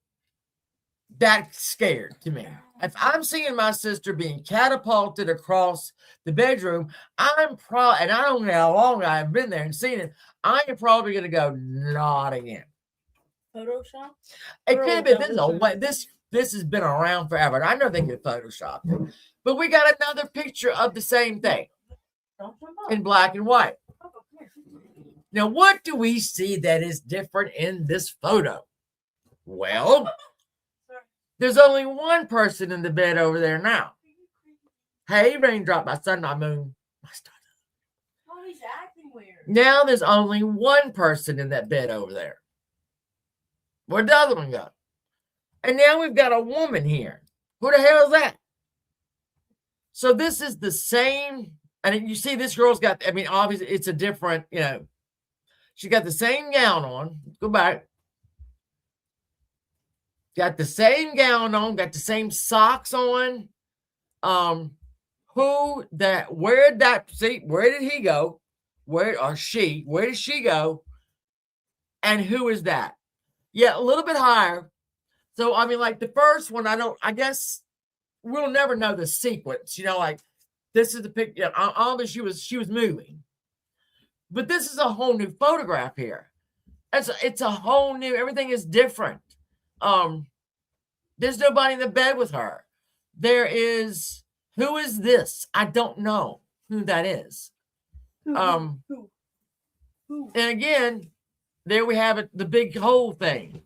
that scared to me. If I'm seeing my sister being catapulted across the bedroom, I'm probably, and I don't know how long I've been there and seen it, I am probably going to go, not again. Photoshop? It could be. This has been around forever. I know they could Photoshop it. But we got another picture of the same thing in black and white. Now, what do we see that is different in this photo? Well, there's only one person in the bed over there now. Hey, raindrop, my sun, my moon, my star. Oh, he's acting weird. Now there's only one person in that bed over there. Where'd the other one go? And now we've got a woman here. Who the hell is that? So this is the same. And you see this girl's got, I mean, obviously it's a different, she got the same gown on. Go back. Got the same gown on, got the same socks on. Where did he go? Where did she go? And who is that? Yeah, a little bit higher. So, I mean, like the first one, I guess we'll never know the sequence, like this is the picture. Obviously she was moving, but this is a whole new photograph here. It's a whole new, everything is different. There's nobody in the bed with her. Who is this? I don't know who that is. Who? And again, there we have it, the big whole thing.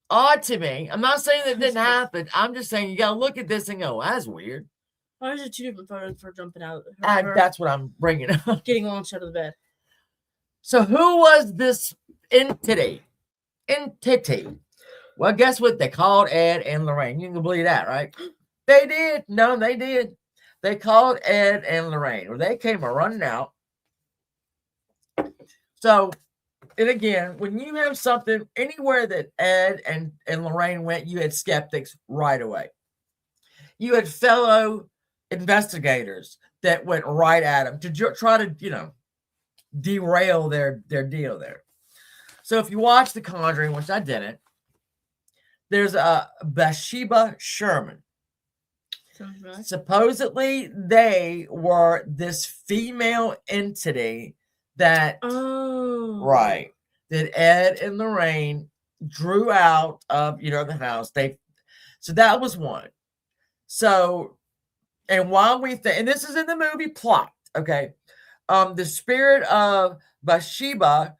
Odd to me. I'm not saying that didn't happen. I'm just saying you got to look at this and go, that's weird. Why is it two different photos for jumping out? That's what I'm bringing up. Getting launched out of the bed. So who was this entity? Well, guess what? They called Ed and Lorraine. You can believe that, right? They did. No, they did. They called Ed and Lorraine. Well, they came running out. So, and again, when you have something anywhere that Ed and Lorraine went, you had skeptics right away. You had fellow investigators that went right at them to try to, derail their deal there. So if you watch The Conjuring, which I didn't, there's a Bathsheba Sherman. Right. Supposedly, they were this female entity that, that Ed and Lorraine drew out of, the house. So that was one. So, and while and this is in the movie plot, okay, the spirit of Bathsheba,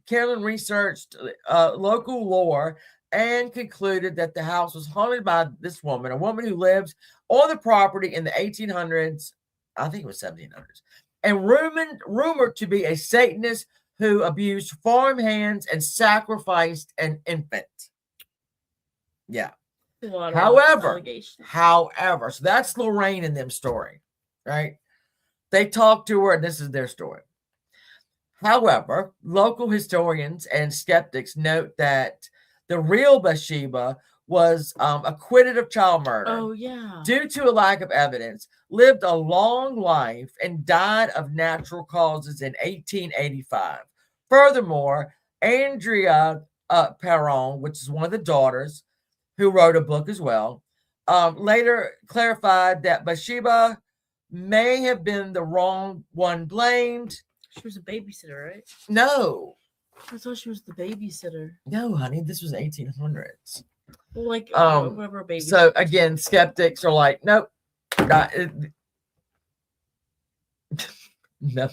Carolyn researched local lore and concluded that the house was haunted by this woman, a woman who lives on the property in the 1800s, I think it was 1700s, and rumored to be a Satanist who abused farm hands and sacrificed an infant. Yeah. However, so that's Lorraine and them story, right? They talked to her, and this is their story. However, local historians and skeptics note that the real Bathsheba was acquitted of child murder. Oh, yeah. Due to a lack of evidence, lived a long life, and died of natural causes in 1885. Furthermore, Andrea Perron, which is one of the daughters, who wrote a book as well, later clarified that Bathsheba may have been the wrong one blamed. She was a babysitter, right? No. I thought she was the babysitter. No, honey, this was 1800s. Well, like whoever baby. So again, skeptics are like, nope, not, no.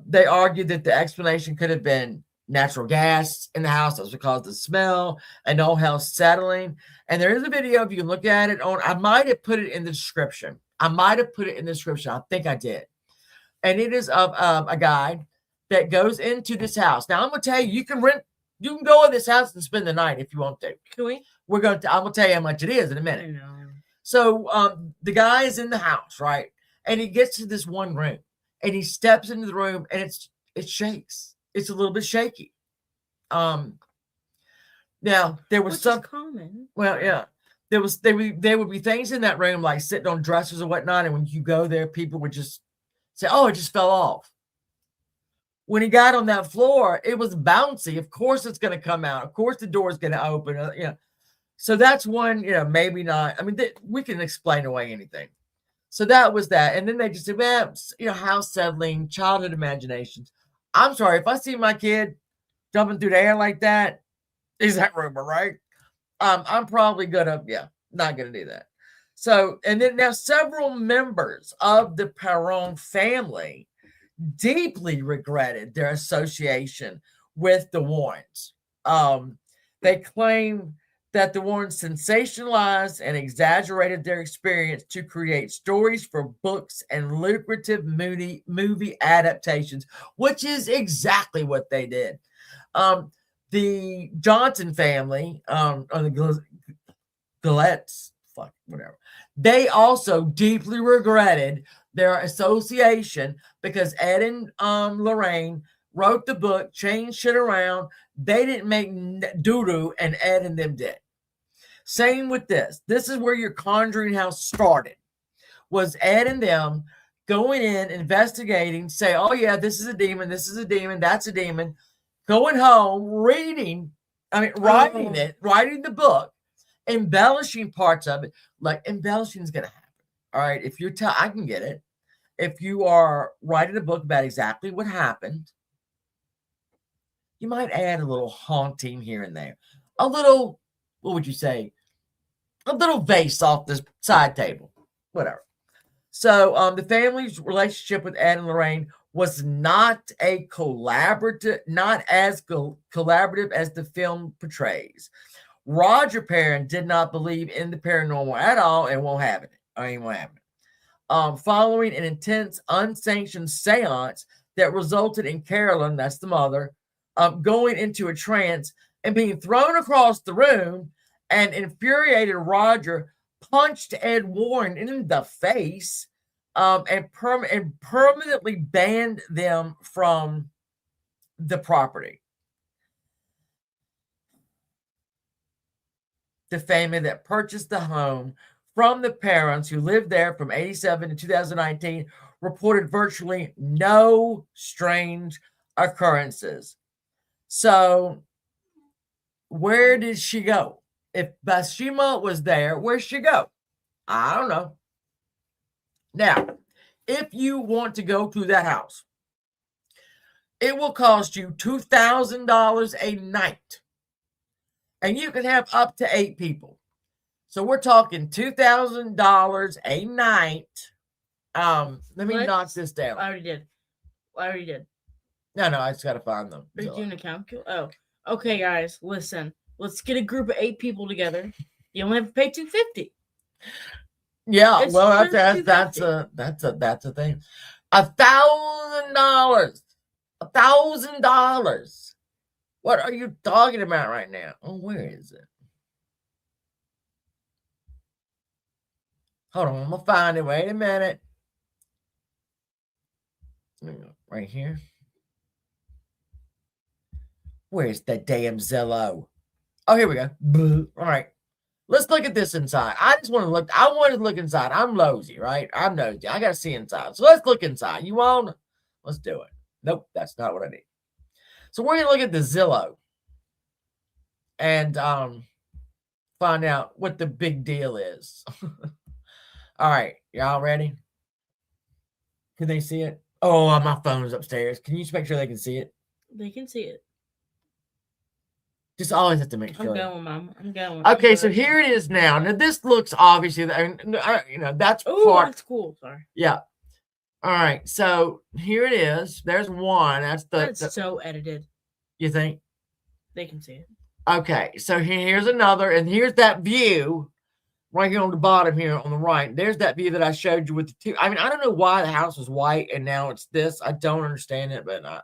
They argued that the explanation could have been natural gas in the house. That's what caused the smell and no house settling. And there is a video, if you can look at it on, I might have put it in the description. I think I did. And it is of a guy that goes into this house. Now I'm gonna tell you, you can go in this house and spend the night if you want to. Can we? I'm gonna tell you how much it is in a minute. I know. So the guy is in the house, right? And he gets to this one room and he steps into the room and it shakes. It's a little bit shaky. Now there was some common. Well, yeah. There would be things in that room like sitting on dressers or whatnot, and when you go there, people would just say, "Oh, it just fell off." When he got on that floor, it was bouncy. Of course, it's going to come out. Of course, the door is going to open. So that's one. Maybe not. I mean, we can explain away anything. So that was that. And then they just said, "Man, house settling, childhood imaginations." I'm sorry if I see my kid jumping through the air like that. Is that rumor, right? I'm probably not gonna do that. So, and then now several members of the Perron family deeply regretted their association with the Warrens. They claim that the Warrens sensationalized and exaggerated their experience to create stories for books and lucrative movie adaptations, which is exactly what they did. The Johnson family, or the Gillettes, whatever, they also deeply regretted their association because Ed and Lorraine wrote the book, changed shit around. They didn't make doo-doo, and Ed and them did. Same with this. This is where your Conjuring house started, was Ed and them going in, investigating, say, oh yeah, this is a demon, that's a demon. Going home, writing writing the book, embellishing parts of it. Like embellishing is going to happen. All right. If you're I can get it. If you are writing a book about exactly what happened, you might add a little haunting here and there. A little, what would you say? A little vase off the side table. Whatever. So the family's relationship with Ed and Lorraine was not as collaborative as the film portrays. Roger Perron did not believe in the paranormal at all and won't have it. Following an intense, unsanctioned seance that resulted in Carolyn, that's the mother, going into a trance and being thrown across the room, and infuriated Roger punched Ed Warren in the face. And permanently banned them from the property. The family that purchased the home from the parents who lived there from 1987 to 2019 reported virtually no strange occurrences. So, where did she go? If Bathsheba was there, where'd she go? I don't know. Now, if you want to go to that house, it will cost you $2,000 a night. And you can have up to 8 people. So we're talking $2,000 a night. Let me knock this down. I already did. No, I just got to find them. Are you doing a calculator? Oh, okay, guys, listen. Let's get a group of 8 people together. You only have to pay $250. Yeah, it's well, that's a thing. $1,000. $1,000. What are you talking about right now? Oh, where is it? Hold on, I'm gonna find it. Wait a minute. Right here. Where's the damn Zillow? Oh, here we go. All right. Let's look at this inside. I want to look inside. I'm nosy, right? I'm nosy. I got to see inside. So let's look inside. You want? Let's do it. Nope, that's not what I need. So we're going to look at the Zillow and find out what the big deal is. All right. Y'all ready? Can they see it? Oh, my phone's upstairs. Can you just make sure they can see it? They can see it. Just always have to make I'm sure. going, Mom. I'm going. Okay, so here it is now. Now this looks obviously, that's Oh, part. that's cool. Sorry. Yeah. All right. So here it is. There's one. That's so edited. You think? They can see it. Okay. So here's another, and here's that view right here on the bottom here on the right. There's that view that I showed you with the two. I mean, I don't know why the house was white and now it's this. I don't understand it, but I don't know.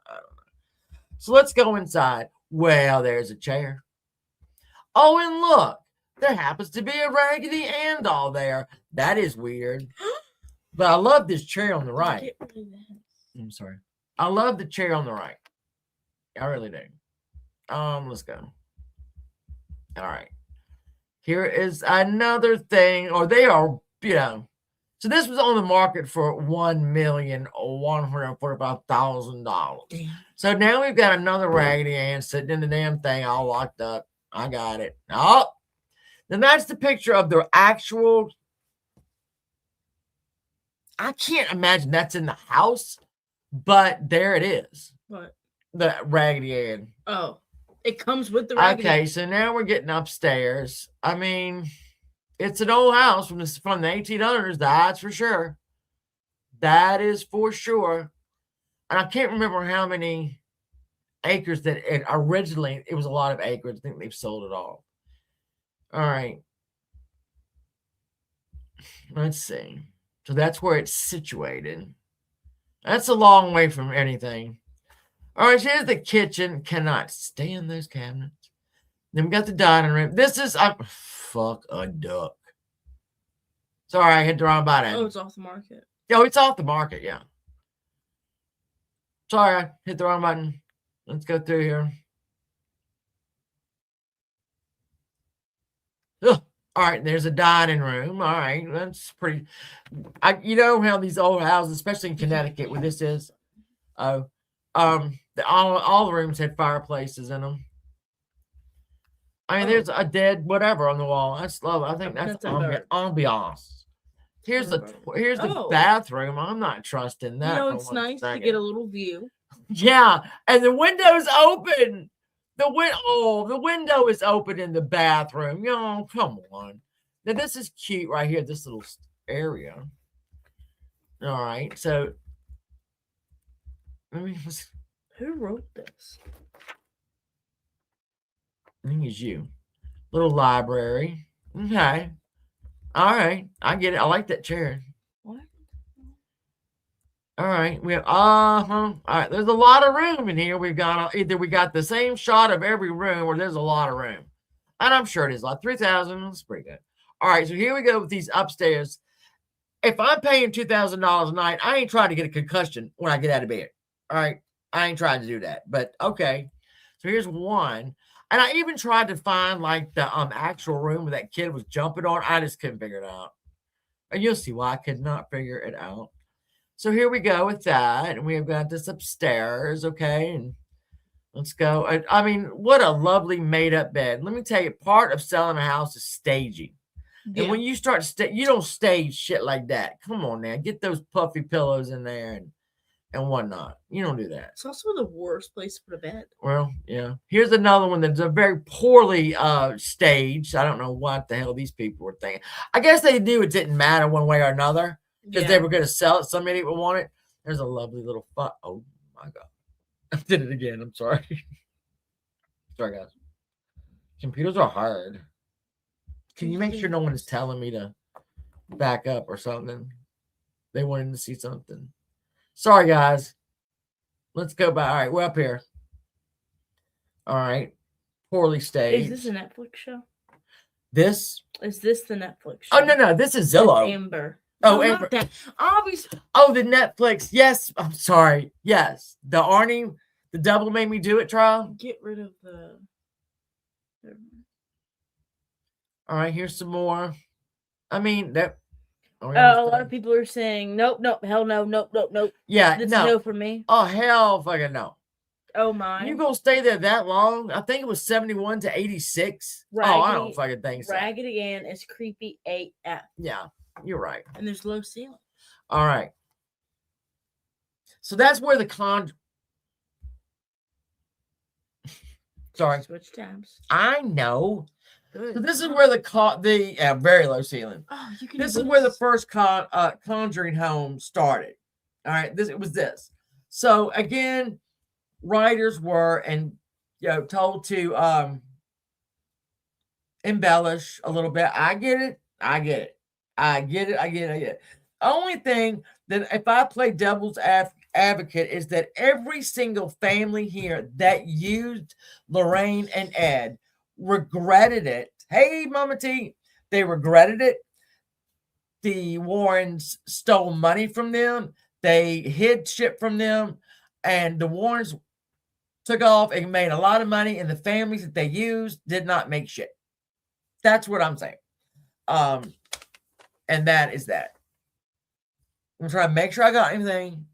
So let's go inside. Well, there's a chair. Oh, and look, there happens to be a Raggedy Ann doll there. That is weird. But I love this chair on the right. I'm sorry. I love the chair on the right. I really do. Let's go. All right. Here is another thing. Or they are, So this was on the market for $1,145,000. So now we've got another Raggedy Ann sitting in the damn thing all locked up. I got it. Oh, then that's the picture of the actual. I can't imagine that's in the house, but there it is. What? The Raggedy Ann. Oh, it comes with the Raggedy. Okay, so now we're getting upstairs. I mean, it's an old house from the 1800s. That's for sure. That is for sure. And I can't remember how many acres that it originally. It was a lot of acres. I think they've sold it all. All right. Let's see. So that's where it's situated. That's a long way from anything. All right, so here's the kitchen. Cannot stand those cabinets. Then we got the dining room. This is fuck a duck. Sorry, I hit the wrong button. Oh, it's off the market. Oh, it's off the market, yeah. Sorry, I hit the wrong button. Let's go through here. Ugh. All right, there's a dining room. All right, that's pretty. You know how these old houses, especially in Connecticut, where this is, all the rooms had fireplaces in them. I mean, there's a dead whatever on the wall. That's love. I think that's ambiance. Here's the bathroom. I'm not trusting that. It's nice to get a little view. Yeah, and the window's open. The window is open in the bathroom. Come on. Now this is cute right here. This little area. All right, so Who wrote this? I think it's you. Little library. Okay. All right. I get it. I like that chair. What? All right. We have All right. There's a lot of room in here. We got the same shot of every room, or there's a lot of room. And I'm sure it is like 3,000. That's pretty good. All right. So here we go with these upstairs. If I'm paying $2,000 a night, I ain't trying to get a concussion when I get out of bed. All right. I ain't trying to do that. But okay. So here's one. And I even tried to find like the actual room where that kid was jumping on. I just couldn't figure it out. And you'll see why I could not figure it out. So here we go with that. And we've got this upstairs. Okay. And let's go. I mean, what a lovely made up bed. Let me tell you, part of selling a house is staging. Yeah. And when you start you don't stage shit like that. Come on now. Get those puffy pillows in there and whatnot. You don't do that. It's also the worst place to put a bed. Well, yeah. Here's another one that's a very poorly staged. I don't know what the hell these people were thinking. I guess they knew it didn't matter one way or another because they were going to sell it. Some idiot would want it. There's a lovely little oh my God. I did it again. I'm sorry. Sorry, guys. Computers are hard. Can you make sure no one is telling me to back up or something? They wanted to see something. Sorry, guys. Let's go back. All right, we're up here. All right. Poorly staged. Is this a Netflix show? Is this the Netflix show? Oh, no. This is Zillow. It's Amber. Oh, Amber. Obviously. Oh, the Netflix. Yes. I'm sorry. Yes. The Arnie, the double made me do it trial. Get rid of the... All right, here's some more. I mean, that... a lot of people are saying, nope, hell no, nope. Yeah, That's no for me. Oh, hell fucking no. Oh, my. You gonna stay there that long? I think it was 71 to 86. I don't fucking think so. Raggedy Ann is creepy AF. Yeah, you're right. And there's low ceiling. All right. So that's where the Sorry. Switch tabs. I know. Good. So this is where the very low ceiling. Oh, you can. This is where the first Conjuring home started. All right, it was this. So again, writers were and told to embellish a little bit. I get it. Only thing that if I play devil's advocate is that every single family here that used Lorraine and Ed regretted it. Hey, Mama T, they regretted it. The Warrens stole money from them. They hid shit from them. And the Warrens took off and made a lot of money. And the families that they used did not make shit. That's what I'm saying. And that is that. I'm trying to make sure I got anything.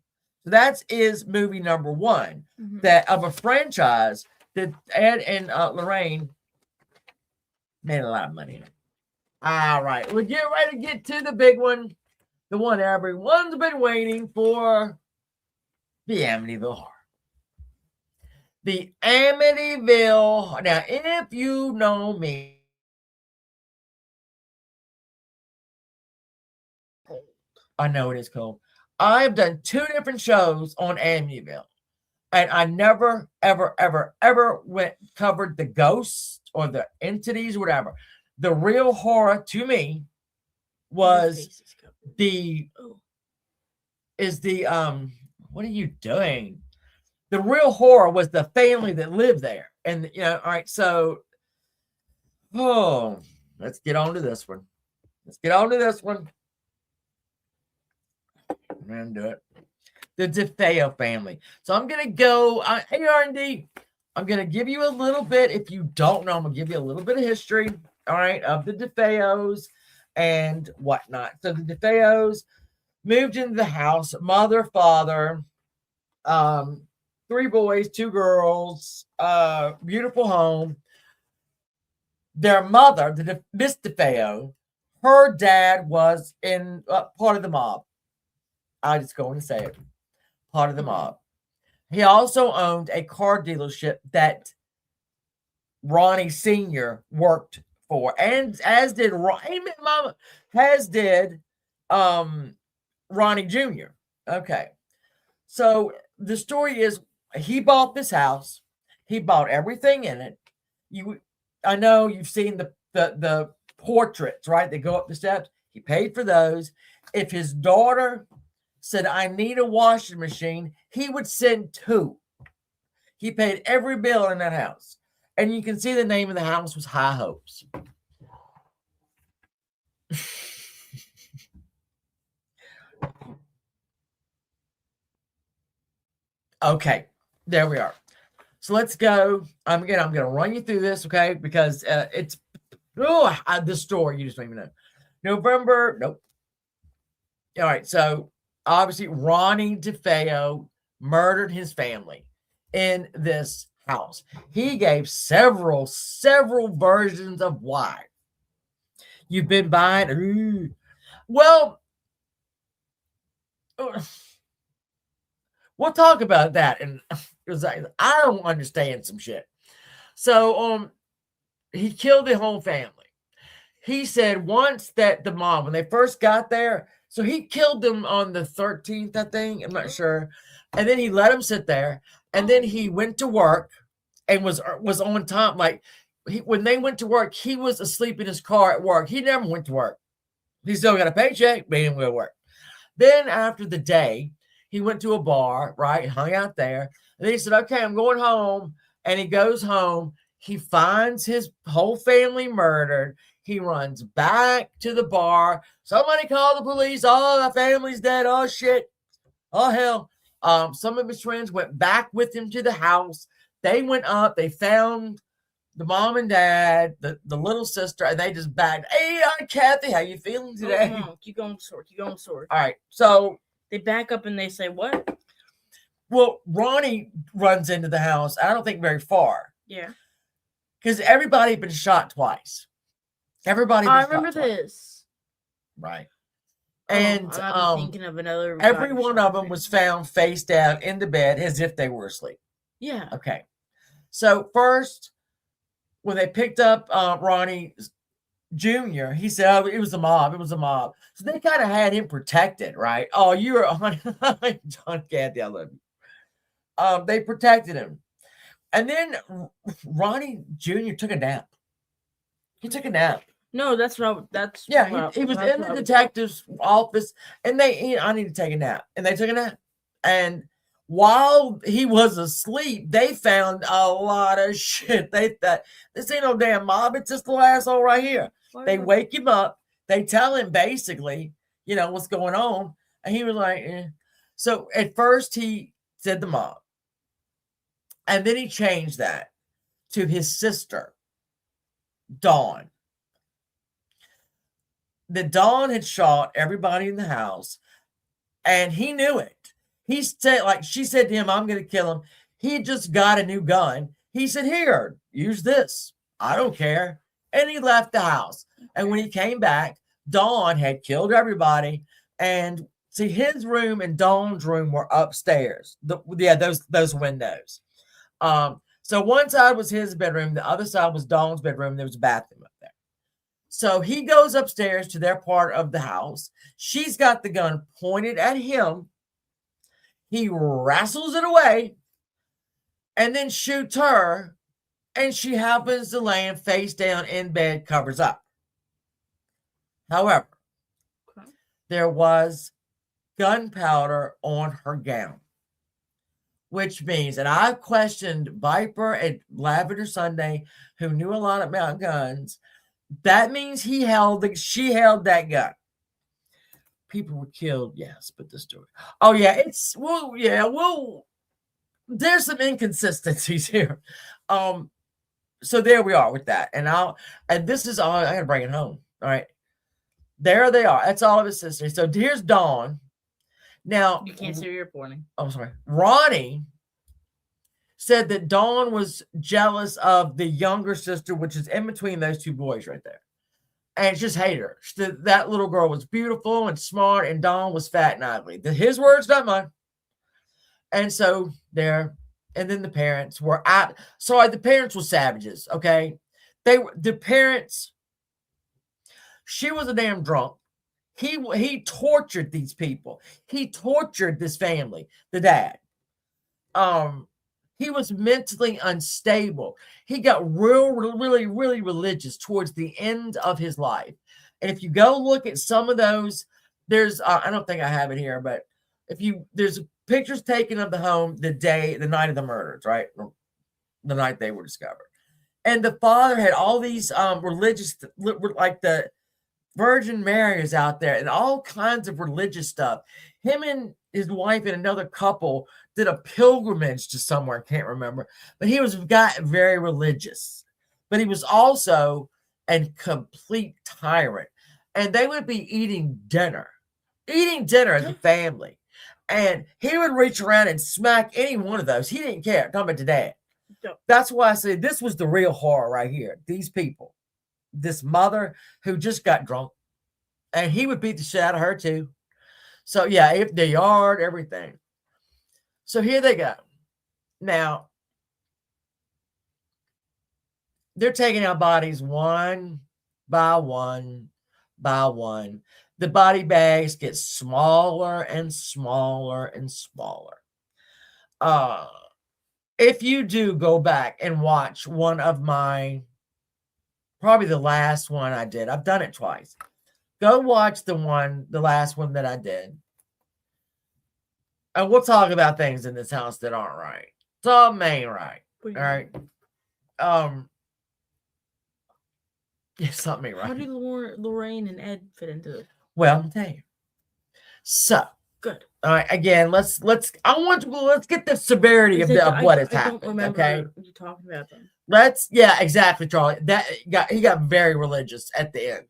So that is movie number one that of a franchise that Ed and Lorraine made a lot of money in. All right, we'll get ready to get to the big one, the one everyone's been waiting for, the Amityville Horror. The Amityville. Now, if you know me, I know it is cold. I've done 2 different shows on Amityville, and I never, ever, ever, ever covered the ghosts or the entities, whatever. The real horror to me was what are you doing? The real horror was the family that lived there. And all right, so let's get on to this one. I'm gonna do it. The DeFeo family. So I'm gonna go. Hey R&D, I'm gonna give you a little bit. If you don't know, I'm gonna give you a little bit of history. All right, of the DeFeos and whatnot. So the DeFeos moved into the house. Mother, father, 3 boys, 2 girls. Beautiful home. Their mother, Miss DeFeo, her dad was in part of the mob. I just go and say it. Part of the mob. He also owned a car dealership that Ronnie Sr. worked for, and as did Ronnie Jr. Okay. So the story is he bought this house. He bought everything in it. I know you've seen the portraits, right? They go up the steps. He paid for those. If his daughter said, I need a washing machine, he would send 2. He paid every bill in that house. And you can see the name of the house was High Hopes. Okay, there we are. So let's go. I'm going to run you through this, okay? Because it's the story, you just don't even know. November, nope. All right, so obviously Ronnie DeFeo murdered his family in this house. He gave several versions of why. You've been buying. Well, we'll talk about that. And I don't understand some shit. So he killed the whole family. He said once that the mom, when they first got there, so he killed them on the 13th, I think. I'm not sure. And then he let them sit there. And then he went to work and was on time. Like when they went to work, he was asleep in his car at work. He never went to work. He still got a paycheck, but he didn't go to work. Then after the day, he went to a bar, right? Hung out there. And then he said, okay, I'm going home. And he goes home. He finds his whole family murdered. He runs back to the bar. Somebody call the police. Oh, the family's dead. Oh, shit. Oh, hell. Some of his friends went back with him to the house. They went up. They found the mom and dad, the little sister, and they just backed. Hey, Aunt Kathy, how you feeling today? Oh, keep going, sword. All right. So they back up and they say, what? Well, Ronnie runs into the house. I don't think very far. Yeah. Because everybody had been shot twice. I remember this. Right. And I might be thinking of another. every guy one shot of them was found face down in the bed as if they were asleep. Yeah. Okay. So first, when they picked up Ronnie Jr., he said, "Oh, it was a mob. It was a mob." So they kind of had him protected, right? Oh, you're John Candy, I love you. They protected him, and then Ronnie Jr. took a nap. He took a nap. No, that's what. That's Yeah, he was in the detective's office, and I need to take a nap, and they took a nap, and while he was asleep, they found a lot of shit. They thought, this ain't no damn mob, it's just the asshole right here. They wake him up, they tell him basically, what's going on, and he was like, eh. So at first he said the mob, and then he changed that to his sister, Dawn. The Dawn had shot everybody in the house, and he knew it. He said, she said to him, "I'm going to kill him." He just got a new gun. He said, "Here, use this. I don't care." And he left the house. And when he came back, Dawn had killed everybody. And see, his room and Dawn's room were upstairs. Those windows. So one side was his bedroom, the other side was Dawn's bedroom. There was a bathroom up there. So he goes upstairs to their part of the house. She's got the gun pointed at him. He wrestles it away and then shoots her, and she happens to land face down in bed, covers up. However, there was gunpowder on her gown, which means, and I questioned Viper and Lavender Sunday, who knew a lot about guns, that means she held that gun. People were killed, yes, but the story. Oh yeah, there's some inconsistencies here. So there we are with that. And this is all I gotta bring it home. All right. There they are. That's all of his sisters. So here's Dawn. Now you can't see where you're pointing. I'm sorry. Ronnie said that Dawn was jealous of the younger sister, which is in between those two boys right there. And just hate her. That little girl was beautiful and smart, and Dawn was fat and ugly. His words, not mine. And so there, and then the parents were the parents were savages, okay? The parents, she was a damn drunk. He tortured these people. He tortured this family, the dad. He was mentally unstable. He got really, really religious towards the end of his life. And if you go look at some of those, there's, I don't think I have it here, but there's pictures taken of the home the night of the murders, right? The night they were discovered. And the father had all these religious, like the Virgin Mary is out there and all kinds of religious stuff. Him and his wife and another couple did a pilgrimage to somewhere, I can't remember, but he got very religious, but he was also a complete tyrant. And they would be eating dinner as a family. And he would reach around and smack any one of those. He didn't care. I'm talking about today. That's why I say this was the real horror right here. These people, this mother who just got drunk, and he would beat the shit out of her too. So yeah, if the yard, everything. So here they go. Now, they're taking out bodies one by one by one. The body bags get smaller and smaller and smaller. If you do go back and watch one of my, probably the last one I did, I've done it twice. Go watch the last one that I did. And we'll talk about things in this house that aren't right. It's all main right. All right. Yeah, something right. How do Lorraine and Ed fit into this? Well, I'll tell you. So good. All right. Again, let's get the severity of what has happened. I don't remember you talking about them. Yeah, exactly, Charlie. He got very religious at the end.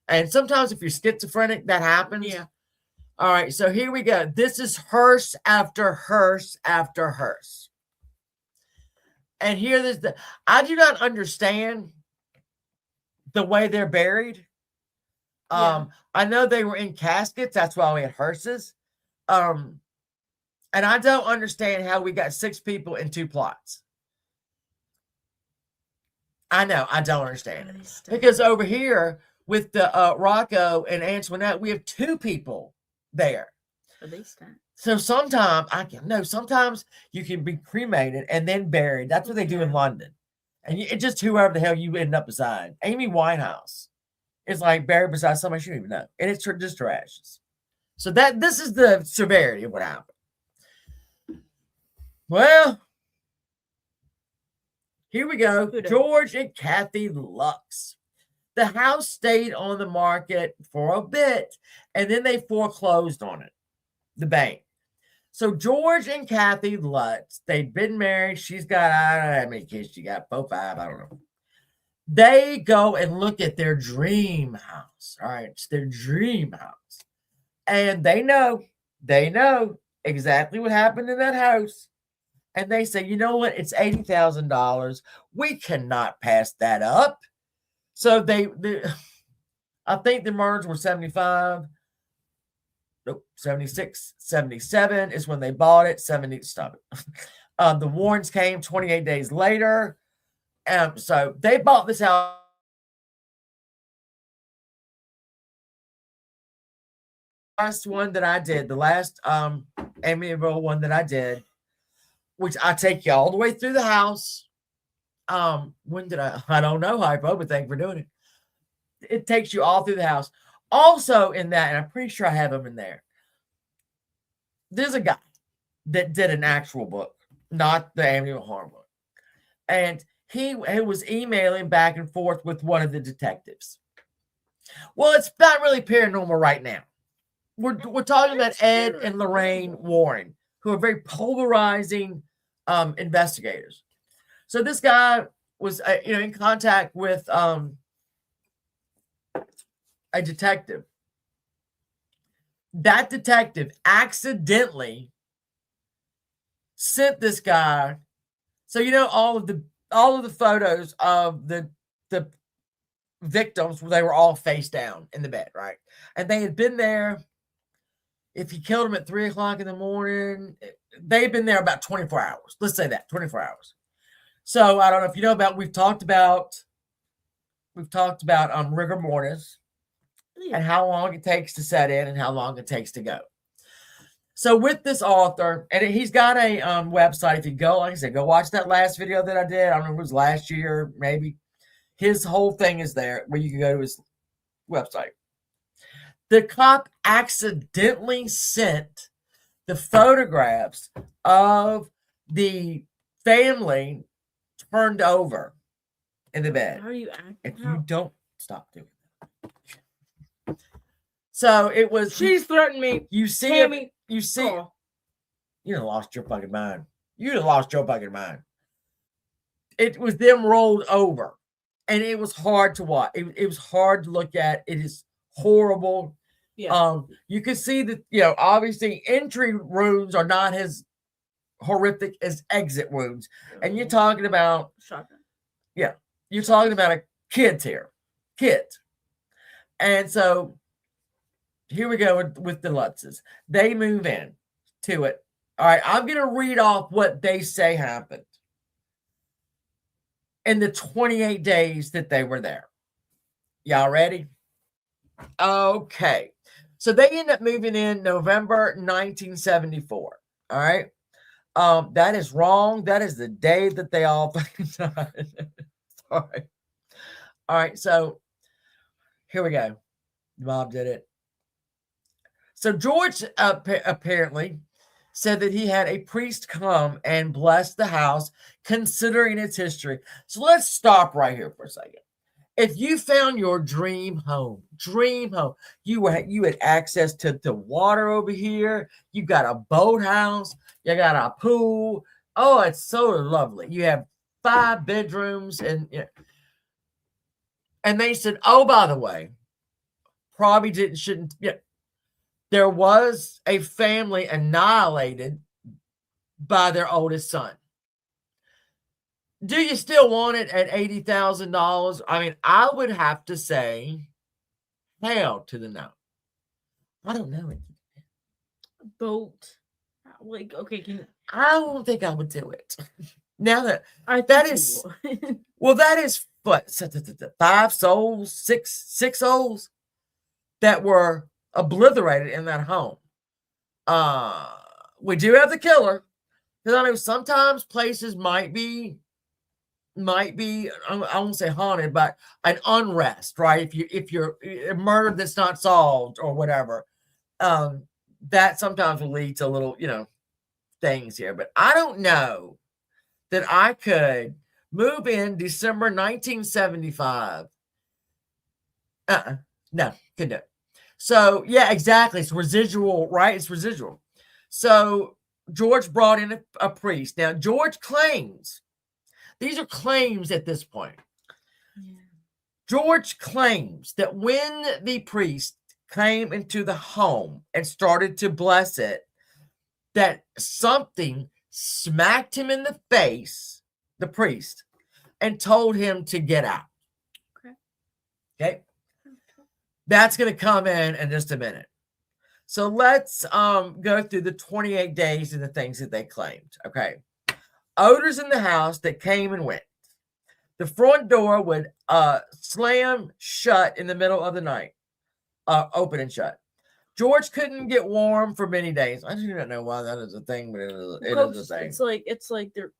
And sometimes if you're schizophrenic, that happens. Yeah. All right, so here we go. This is hearse after hearse after hearse. And here I do not understand the way they're buried. I know they were in caskets. That's why we had hearses. And I don't understand how we got 6 people in 2 plots. I know, I don't understand it. Because over here with the Rocco and Antoinette, we have 2 people there. So sometimes you can be cremated and then buried. That's what they do in London. And it just whoever the hell you end up beside. Amy Winehouse is like buried beside somebody she don't even know. And it's just her ashes. So this is the severity of what happened. Well, here we go. George and Kathy Lux. The house stayed on the market for a bit, and then they foreclosed on it, the bank. So George and Kathy Lutz, they'd been married. She's got, I don't know how many kids she got, 4, 5, I don't know. They go and look at their dream house. All right, it's their dream house. And they know exactly what happened in that house. And they say, you know what? It's $80,000. We cannot pass that up. So they I think the murders were 75. Nope, 76, 77 is when they bought it. 70, stop it. The Warrens came 28 days later. So they bought this house. Last one that I did, the last Amityville one that I did, which I take you all the way through the house. When did I don't know, Hypo, but thank you for doing it. It takes you all through the house. Also in that, and I'm pretty sure I have him in there, there's a guy that did an actual book, not the Amityville Horror book. And he was emailing back and forth with one of the detectives. Well, it's not really paranormal right now. We're talking about Ed and Lorraine Warren, who are very polarizing investigators. So this guy was in contact with a detective. That detective accidentally sent this guy. So all of the photos of the victims, they were all face down in the bed, right? And they had been there. If he killed them at 3 o'clock in the morning, they've been there about 24 hours. Let's say that 24 hours. So I don't know if you know about. We've talked about rigor mortis and how long it takes to set in and how long it takes to go. So with this author, and he's got a website. If you go, like I said, go watch that last video that I did. I don't know if it was last year, maybe. His whole thing is there where you can go to his website. The cop accidentally sent the photographs of the family turned over in the bed. How are you acting? If you don't stop doing that. So it was. She's threatened me. You see Tammy. it. You see. Oh. You done lost your fucking mind. You done lost your fucking mind. It was them rolled over. And it was hard to watch. It was hard to look at. It is horrible. Yeah. You can see that, obviously entry wounds are not as horrific as exit wounds. And you're talking about shotgun. Yeah. You're talking about a kids here. Kids. And so here we go with the Lutzes. They move in to it. All right. I'm going to read off what they say happened in the 28 days that they were there. Y'all ready? Okay. So they end up moving in November 1974. All right. That is wrong. That is the day that they all fucking died. Sorry. All right. So here we go. Mom did it. So George apparently said that he had a priest come and bless the house, considering its history. So let's stop right here for a second. If you found your dream home, you had access to the water over here. You got a boathouse. You got a pool. Oh, it's so lovely. You have 5 bedrooms, and they said, oh, by the way, probably shouldn't. Yeah, there was a family annihilated by their oldest son. Do you still want it at $80,000? I mean, I would have to say, hell to the no. I don't know it. Boat. Like, okay, can I don't think I would do it. Now that I That think you is- would. well, that is what 5 souls, six souls that were obliterated in that home. We do have the killer, because I know sometimes places might be I won't say haunted, but an unrest, right? If you're a murder that's not solved or whatever, that sometimes will lead to little, things here. But I don't know that I could move in December 1975. No, couldn't do it. So yeah, exactly. It's residual, right? It's residual. So George brought in a priest. Now George claims, these are claims at this point. Yeah. George claims that when the priest came into the home and started to bless it, that something smacked him in the face, the priest, and told him to get out. Okay. That's going to come in just a minute. So let's go through the 28 days and the things that they claimed. Okay. Odors in the house that came and went. The front door would slam shut in the middle of the night, open and shut. George couldn't get warm for many days. I do not know why that is a thing, but it is a thing. It's like they're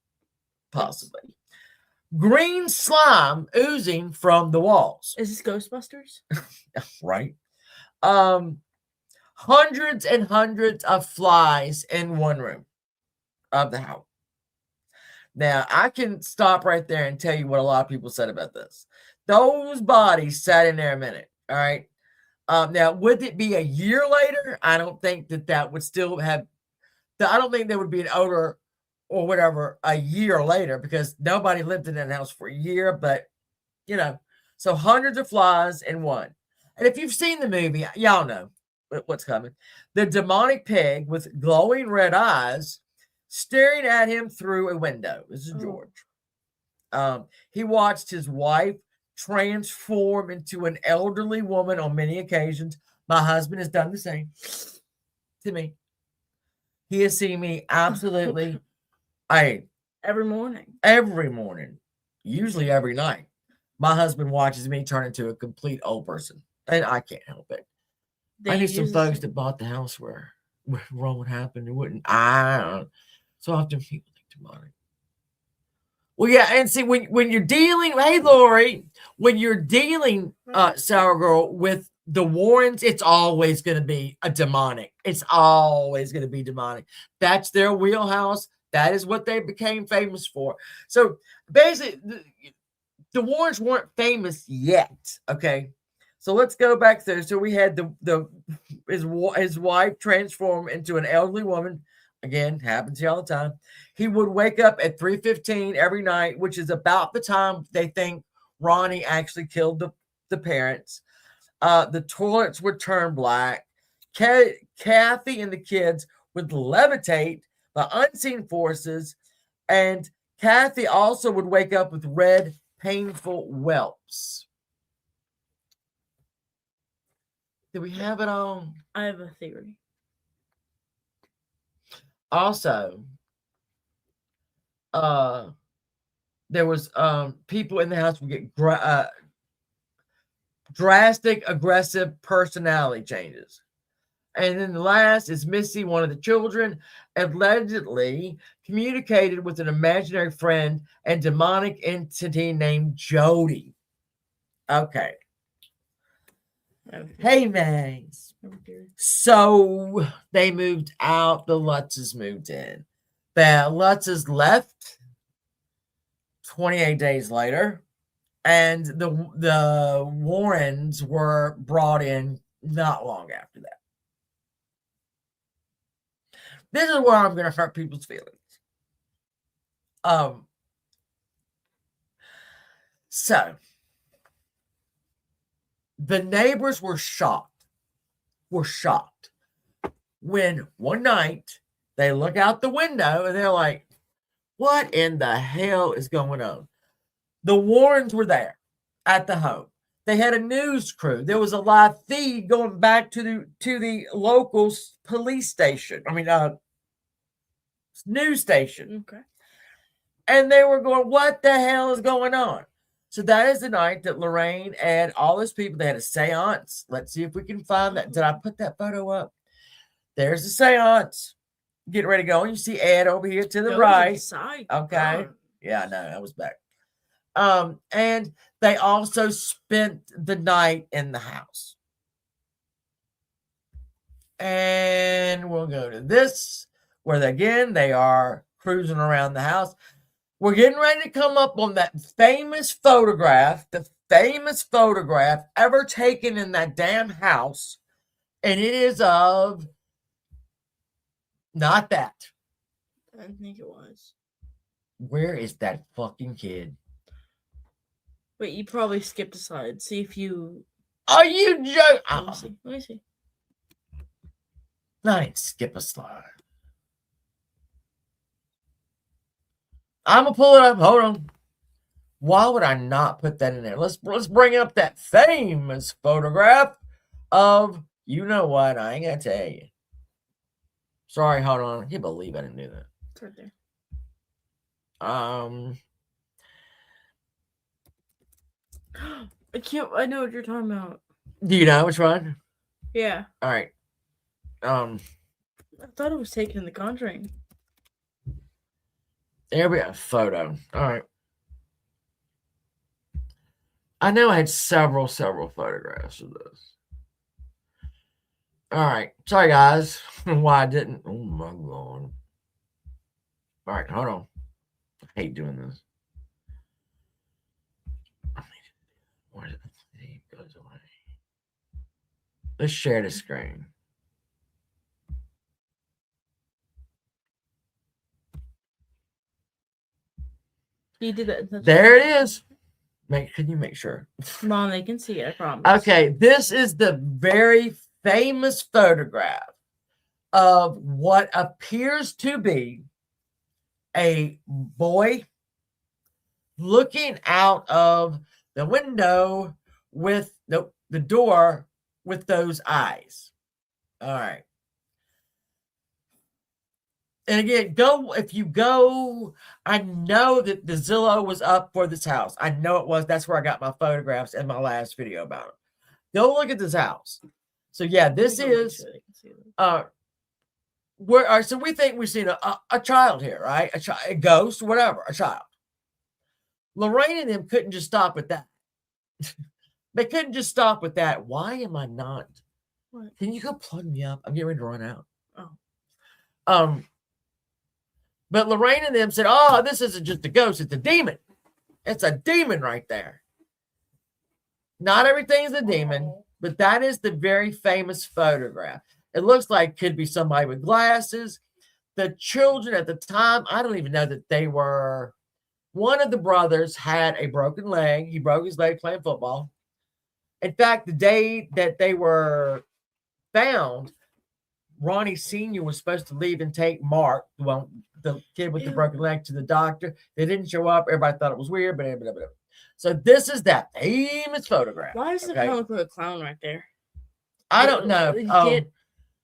Possibly. Green slime oozing from the walls. Is this Ghostbusters? Right. Hundreds and hundreds of flies in one room of the house. Now, I can stop right there and tell you what a lot of people said about this. Those bodies sat in there a minute. All right. Now, would it be a year later? I don't think that would still have. I don't think there would be an odor or whatever a year later, because nobody lived in that house for a year. But, so hundreds of flies in one. And if you've seen the movie, y'all know what's coming. The demonic pig with glowing red eyes staring at him through a window. This is George. He watched his wife transform into an elderly woman on many occasions. My husband has done the same to me. He has seen me absolutely every morning, usually every night. My husband watches me turn into a complete old person, and I can't help it. I knew some folks that bought the house where wrong would happen. It wouldn't. So often people think demonic. Well, yeah, and see, when you're dealing, hey, Lori, when you're dealing, Sour Girl, with the Warrens, it's always going to be a demonic. It's always going to be demonic. That's their wheelhouse. That is what they became famous for. So basically, the Warrens weren't famous yet. Okay, so let's go back there. So we had his wife transform into an elderly woman. Again, happens here all the time. He would wake up at 3:15 every night, which is about the time they think Ronnie actually killed the parents. The toilets would turn black. Kathy and the kids would levitate by unseen forces. And Kathy also would wake up with red, painful whelps. Do we have it on? I have a theory. Also, there was people in the house would get drastic, aggressive personality changes. And then the last is Missy, one of the children, allegedly communicated with an imaginary friend and demonic entity named Jody. Okay. Hey, Mags. So they moved out. The Lutzes moved in. The Lutzes left 28 days later. And the Warrens were brought in not long after that. This is where I'm going to hurt people's feelings. So the neighbors were shocked when one night they look out the window and they're like, what in the hell is going on? The Warrens were there at the home. They had a news crew. There was a live feed going back to the local police station. I mean, news station. Okay. And they were going, what the hell is going on? So that is the night that Lorraine and all those people, they had a seance. Let's see if we can find that. Did I put that photo up? There's the seance. Getting ready to go. You see Ed over here to the Those right. side. Okay. God. Yeah, no, I was back. And they also spent the night in the house. And we'll go to this, where they are cruising around the house. We're getting ready to come up on that famous photograph, the famous photograph ever taken in that damn house. And it is of not that. I think it was. Where is that fucking kid? Wait, you probably skipped a slide. See if you. Are you joking? Let me see. Let me see. I didn't skip a slide. I'm gonna pull it up. Hold on. Why would I not put that in there? Let's bring up that famous photograph of you know what? I ain't gonna tell you. Sorry, hold on. I can't believe I didn't do that. It's right there. I can't. I know what you're talking about. Do you know which one? Yeah. All right. I thought it was taken in The Conjuring. There we go. Photo. All right. I know I had several photographs of this. All right. Sorry, guys. Why I didn't. Oh, my God. All right. Hold on. I hate doing this. Where did it goes away? Let's share the screen. You did that. There it is. Can you make sure? Mom, they can see it. I promise. Okay, this is the very famous photograph of what appears to be a boy looking out of the window with the door with those eyes. All right. And again, if you go, I know that the Zillow was up for this house. I know it was. That's where I got my photographs in my last video about it. Go look at this house. So yeah, this is so we think we've seen a child here, right? A ghost, whatever, a child. Lorraine and them couldn't just stop with that. They couldn't just stop with that. Why am I not? What? Can you go plug me up? I'm getting ready to run out. Oh. But Lorraine and them said, oh, this isn't just a ghost, it's a demon. It's a demon right there. Not everything's a demon, but that is the very famous photograph. It looks like could be somebody with glasses. The children at the time, I don't even know that they were. One of the brothers had a broken leg. He broke his leg playing football. In fact, the day that they were found, Ronnie Sr. was supposed to leave and take Mark, the kid with the broken leg, to the doctor. They didn't show up. Everybody thought it was weird, but blah, blah, blah. So this is that famous photograph. Why does it kind of look like a clown right there? I don't know. Get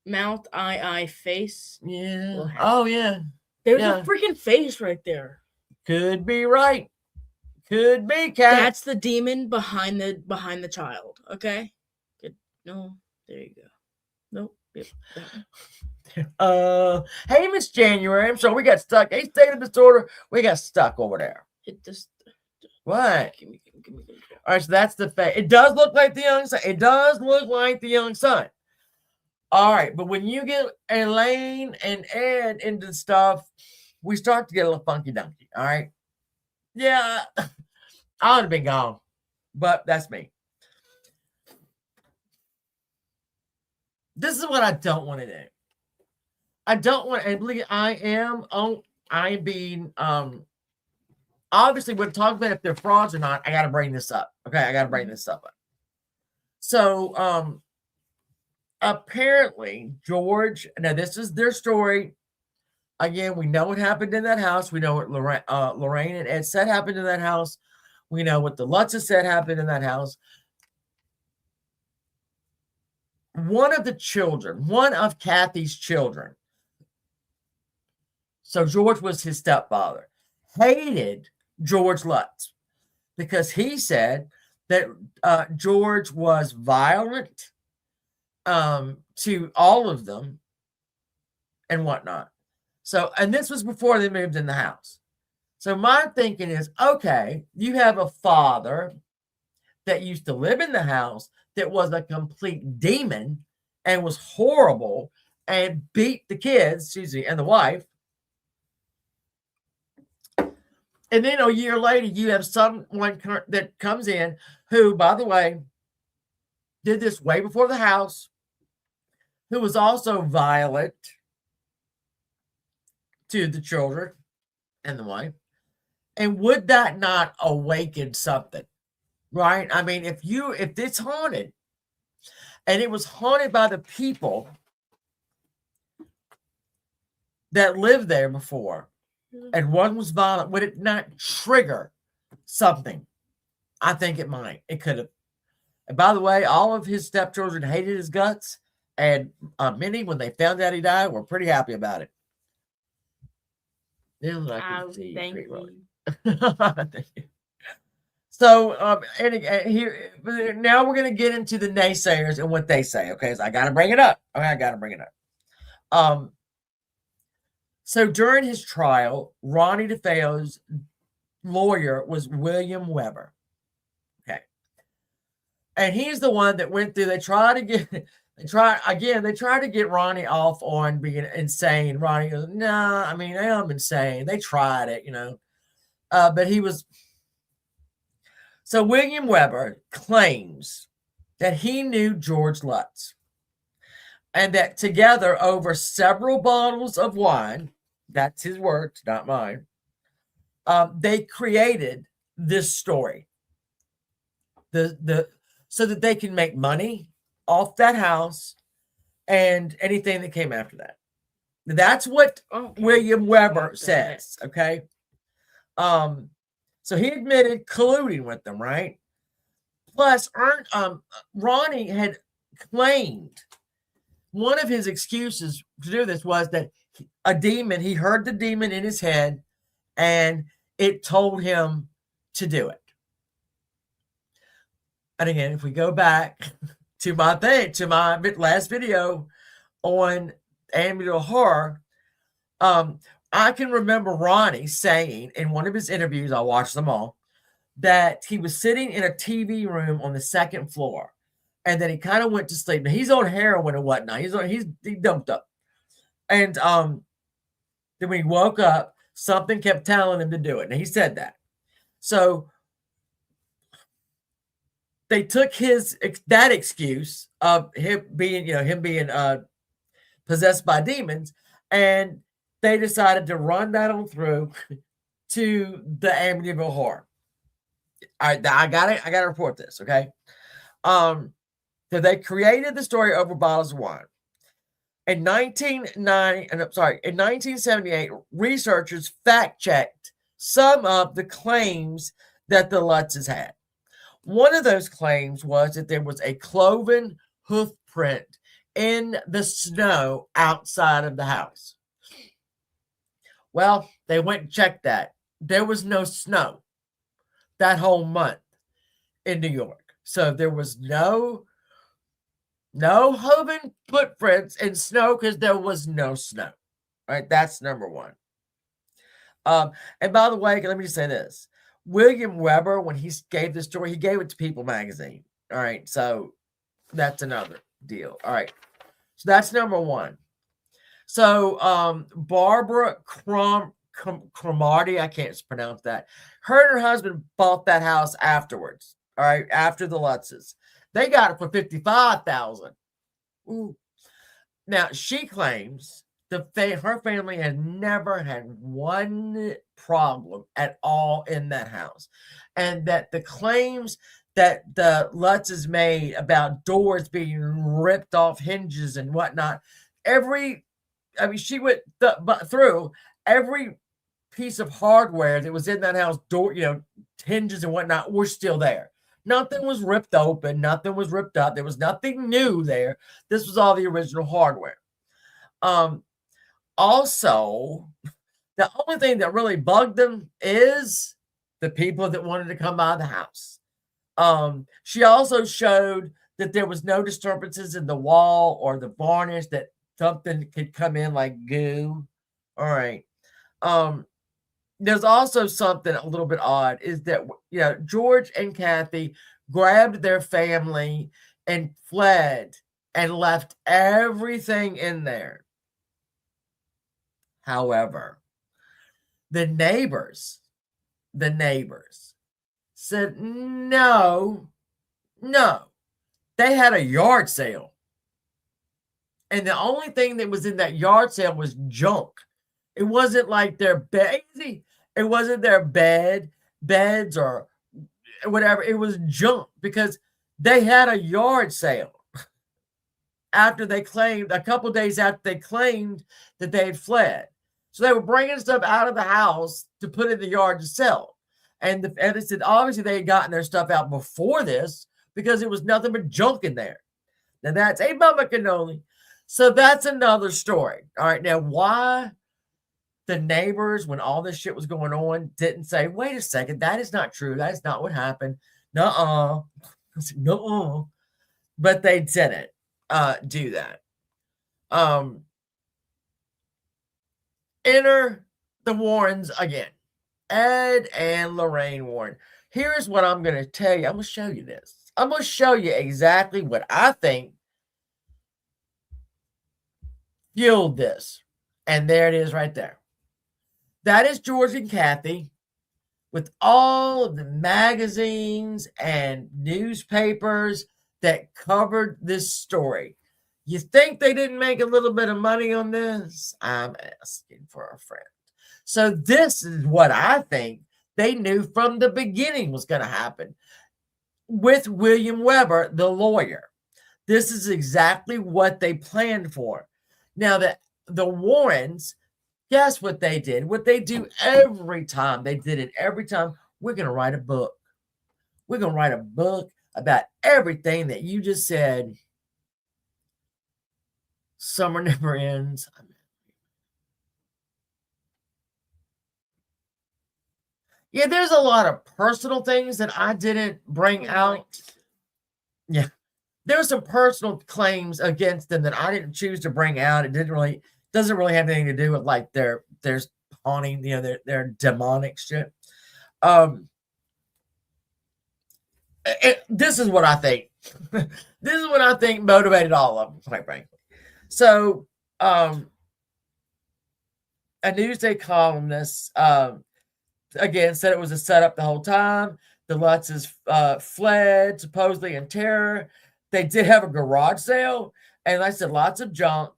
mouth, eye, face. Yeah. Oh, yeah. There's a freaking face right there. Could be right. Could be, Cat. That's the demon behind the child. Okay. Good. No. There you go. Nope. Yep. Hey, Miss January. I'm sorry, we got stuck. Hey, state of disorder. We got stuck over there. It just. What? Give me. All right, so that's the face. It does look like the young son. It does look like the young son. All right, but when you get Elaine and Ed into stuff, we start to get a little funky dunky. All right. Yeah, I would have been gone, but that's me. This is what I don't want to do. I don't want to believe I am being obviously we're talking about if they're frauds or not. I gotta bring this up. Okay, I gotta bring this up. So apparently George, now this is their story. Again, we know what happened in that house. We know what Lorraine and Ed said happened in that house. We know what the Lutzes said happened in that house. one of the children, one of Kathy's children, so George was his stepfather, hated George Lutz because he said that George was violent to all of them and whatnot. So, and this was before they moved in the house. So my thinking is, okay, you have a father that used to live in the house that was a complete demon and was horrible and beat the kids, Susie, and the wife. And then a year later, you have someone that comes in who, by the way, did this way before the house, who was also violent to the children and the wife. And would that not awaken something? Right? I mean, if it's haunted and it was haunted by the people that lived there before, and one was violent, would it not trigger something? I think it might. It could have. And by the way, all of his stepchildren hated his guts, and many, when they found out he died, were pretty happy about it. I can see thank pretty you. Thank you. So, here now we're going to get into the naysayers and what they say. Okay, so I got to bring it up. Okay, I got to bring it up. So during his trial, Ronnie DeFeo's lawyer was William Weber. Okay, and he's the one that went through. They tried to get Ronnie off on being insane. Ronnie goes, "Nah, I mean, I'm insane." They tried it, but he was. So William Weber claims that he knew George Lutz and that together over several bottles of wine, that's his words, not mine, they created this story. So that they can make money off that house and anything that came after that. That's what William Weber says, okay? So he admitted colluding with them, right? Plus, Ronnie had claimed one of his excuses to do this was that he heard the demon in his head and it told him to do it. And again, if we go back to my last video on Amityville Horror, I can remember Ronnie saying in one of his interviews, I watched them all, that he was sitting in a TV room on the second floor and then he kind of went to sleep. Now, he's on heroin and whatnot. He dumped up. And then when he woke up, something kept telling him to do it. And he said that. So they took that excuse of him being possessed by demons, and they decided to run that on through to the Amityville Horror. All right, I got to report this, okay? So they created the story over bottles of wine. In 1978, researchers fact-checked some of the claims that the Lutzes had. One of those claims was that there was a cloven hoof print in the snow outside of the house. Well, they went and checked that. There was no snow that whole month in New York. So there was no hoven footprints in snow because there was no snow. Right? That's number one. And by the way, let me just say this. William Weber, when he gave the story, he gave it to People magazine. All right. So that's another deal. All right. So that's number one. So Barbara Cromartie, I can't pronounce that. Her and her husband bought that house afterwards. All right, after the Lutzes. They got it for $55,000. Ooh. Now she claims her family has never had one problem at all in that house, and that the claims that the Lutzes made about doors being ripped off hinges and whatnot, she went through every piece of hardware that was in that house, door, hinges and whatnot, were still there. Nothing was ripped open. Nothing was ripped up. There was nothing new there. This was all the original hardware. Also, the only thing that really bugged them is the people that wanted to come by the house. She also showed that there was no disturbances in the wall or the varnish, that something could come in like goo. All right. There's also something a little bit odd, is that, you know, George and Kathy grabbed their family and fled and left everything in there. However, the neighbors said, no. They had a yard sale. And the only thing that was in that yard sale was junk. It wasn't like their bed. It wasn't their beds or whatever. It was junk, because they had a yard sale after they claimed, a couple days after they claimed that they had fled. So they were bringing stuff out of the house to put in the yard to sell. And they said, obviously, they had gotten their stuff out before this, because it was nothing but junk in there. Now, that's a mama cannoli. So that's another story. All right. Now, why the neighbors, when all this shit was going on, didn't say, wait a second, that is not true. That is not what happened. Nuh-uh. Nuh-uh. But they didn't do that. Enter the Warrens again. Ed and Lorraine Warren. Here's what I'm going to tell you. I'm going to show you this. I'm going to show you exactly what I think fueled this. And there it is right there. That is George and Kathy with all of the magazines and newspapers that covered this story. You think they didn't make a little bit of money on this? I'm asking for a friend. So this is what I think they knew from the beginning was going to happen with William Weber, the lawyer. This is exactly what they planned for. Now, the Warrens, guess what they did? What they do every time. They did it every time. We're going to write a book. We're going to write a book about everything that you just said. Summer never ends. Yeah, there's a lot of personal things that I didn't bring out. Yeah. There were some personal claims against them that I didn't choose to bring out. It doesn't really have anything to do with like their haunting, you know, their demonic shit. This is what I think. This is what I think motivated all of them, quite frankly. So, a Newsday columnist, again, said it was a setup the whole time. The Lutzes fled, supposedly in terror. They did have a garage sale, and like I said, lots of junk.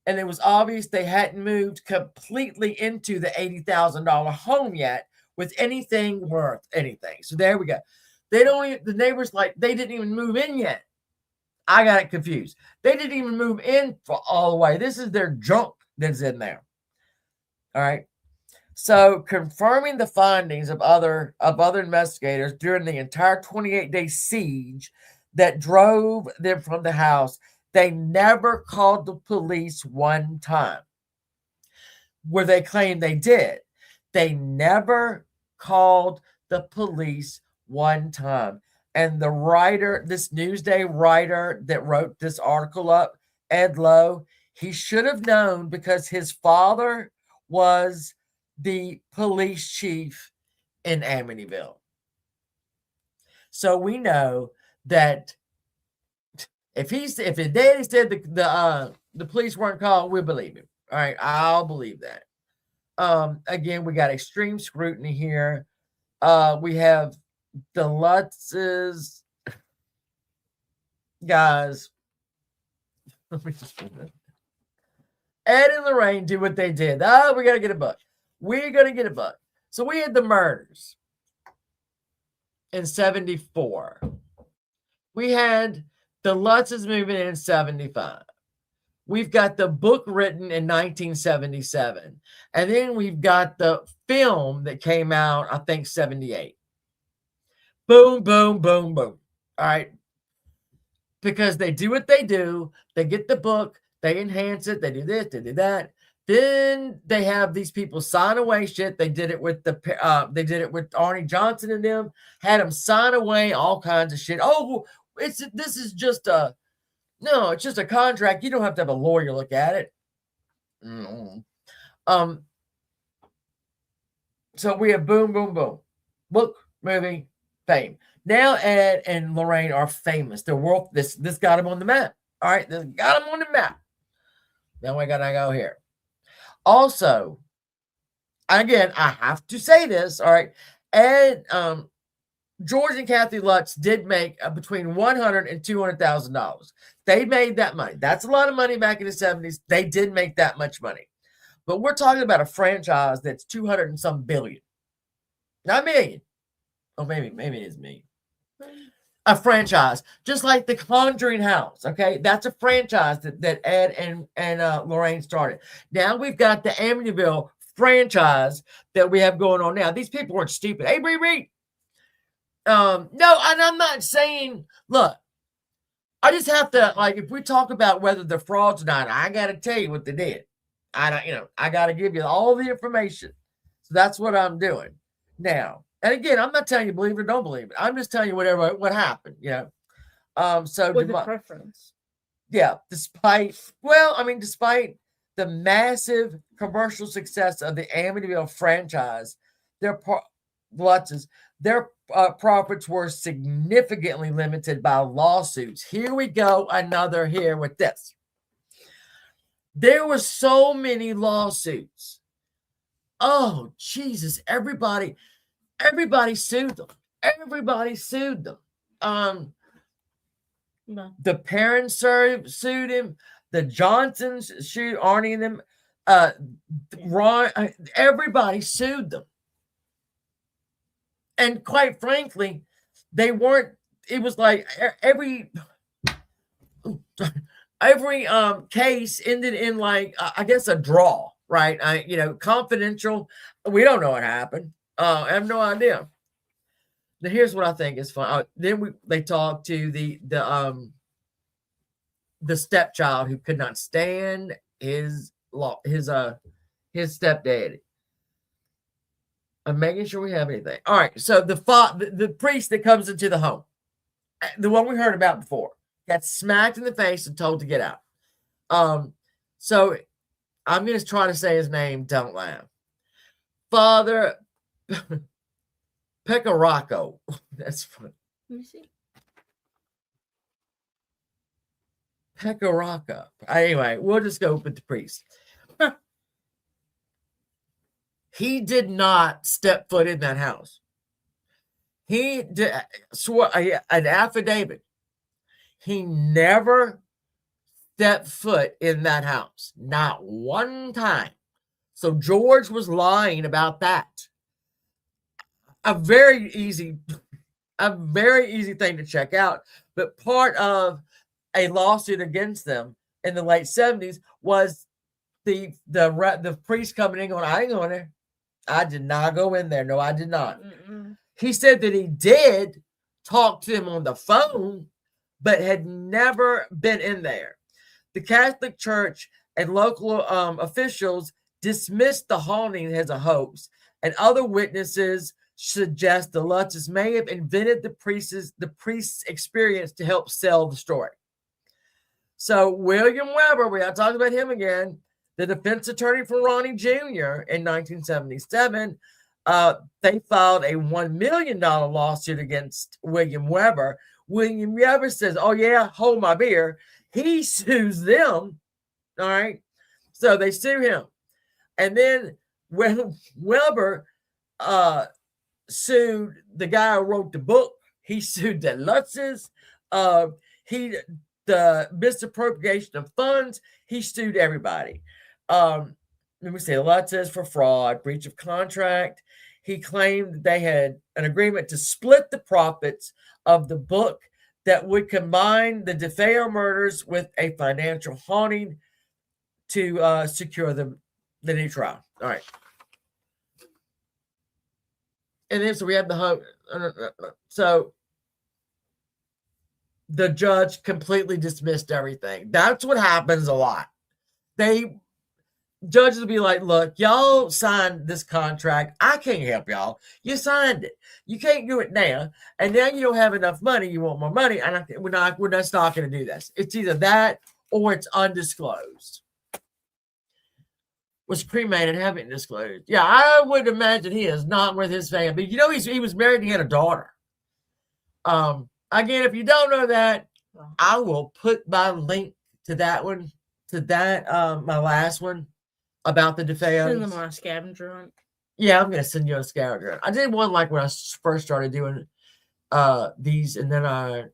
And it was obvious they hadn't moved completely into the $80,000 home yet with anything worth anything. So there we go. The neighbors, they didn't even move in yet. I got it confused. They didn't even move in for all the way. This is their junk that's in there. All right. So confirming the findings of other investigators during the entire 28-day siege that drove them from the house, they never called the police one time. Where they claim they did. They never called the police one time. And the writer, this Newsday writer that wrote this article up, Ed Lowe, he should have known because his father was the police chief in Amityville. So we know that if his daddy said the police weren't called, we believe him. All right, I'll believe that. Again, we got extreme scrutiny here. We have the Lutzes, guys. Ed and Lorraine do what they did. Oh, we gotta get a book. We're gonna get a book. So we had the murders in 74. We had the Lutzes moving in 75. We've got the book written in 1977. And then we've got the film that came out, I think, 78. Boom, boom, boom, boom. All right. Because they do what they do. They get the book. They enhance it. They do this. They do that. Then they have these people sign away shit. They did it with they did it with Arnie Johnson and them. Had them sign away all kinds of shit. Oh, this is just it's just a contract. You don't have to have a lawyer look at it. So we have boom, boom, boom. Book, movie, fame. Now Ed and Lorraine are famous. They're world. This got them on the map. All right, this got them on the map. Now we gotta go here. Also, again, I have to say this. All right, Ed, George and Kathy Lutz did make between $100,000 and $200,000. They made that money. That's a lot of money back in the 70s. They did make that much money. But we're talking about a franchise that's 200 and some billion. Not million. Oh, maybe it is million. A franchise, just like the Conjuring House. Okay, that's a franchise that Ed and Lorraine started. Now we've got the Amityville franchise that we have going on now. These people aren't stupid. Hey, Reed. No, and I'm not saying. Look, I just have to if we talk about whether they're frauds or not, I got to tell you what they did. I got to give you all the information. So that's what I'm doing now. And again, I'm not telling you believe it or don't believe it. I'm just telling you what happened, So with the preference. Yeah, despite the massive commercial success of the Amityville franchise, their profits were significantly limited by lawsuits. Here we go, another here with this. There were so many lawsuits. Oh, Jesus, everybody sued them. Everybody sued them. No. The parents sued him. The Johnsons sued Arnie and them. Ron, everybody sued them. And quite frankly, they weren't. It was like every case ended in I guess a draw, right? Confidential. We don't know what happened. I have no idea. Now here's what I think is fun. Then they talked to the stepchild who could not stand his stepdaddy. I'm making sure we have anything. All right. So the priest that comes into the home, the one we heard about before, got smacked in the face and told to get out. So I'm going to try to say his name. Don't laugh. Father Pecoraro. That's funny. Let me see. Pecoraro. Anyway, we'll just go with the priest. He did not step foot in that house. He swore an affidavit. He never stepped foot in that house. Not one time. So George was lying about that. A very easy thing to check out. But part of a lawsuit against them in the late 70s was the priest coming in going, I ain't going there. I did not go in there. No, I did not. Mm-mm. He said that he did talk to him on the phone, but had never been in there. The Catholic Church and local officials dismissed the haunting as a hoax, and other witnesses suggest the Lutzes may have invented the priest's experience to help sell the story. So William Weber, we got to talk about him again, the defense attorney for Ronnie Jr. in 1977, they filed a $1 million lawsuit against William Weber. William Weber says, oh yeah, hold my beer. He sues them. All right. So they sue him. And then when Weber sued the guy who wrote the book, he sued the Lutzes. The misappropriation of funds, he sued everybody. Let me say, Lutzes for fraud, breach of contract. He claimed they had an agreement to split the profits of the book that would combine the DeFeo murders with a financial haunting to secure the new trial. All right. And then so we had the hoax. So the judge completely dismissed everything. That's what happens a lot. Judges will be like, look, y'all signed this contract. I can't help y'all. You signed it. You can't do it now. And now you don't have enough money. You want more money. And we're not going to do this. It's either that or it's undisclosed. Was cremated, haven't disclosed. Yeah, I would imagine he is not with his family. You know, he was married and he had a daughter. Again, if you don't know that, I will put my link to that one, my last one about the DeFeos. Send them on a scavenger hunt. Yeah, I'm gonna send you a scavenger hunt. I did one like when I first started doing these, and then I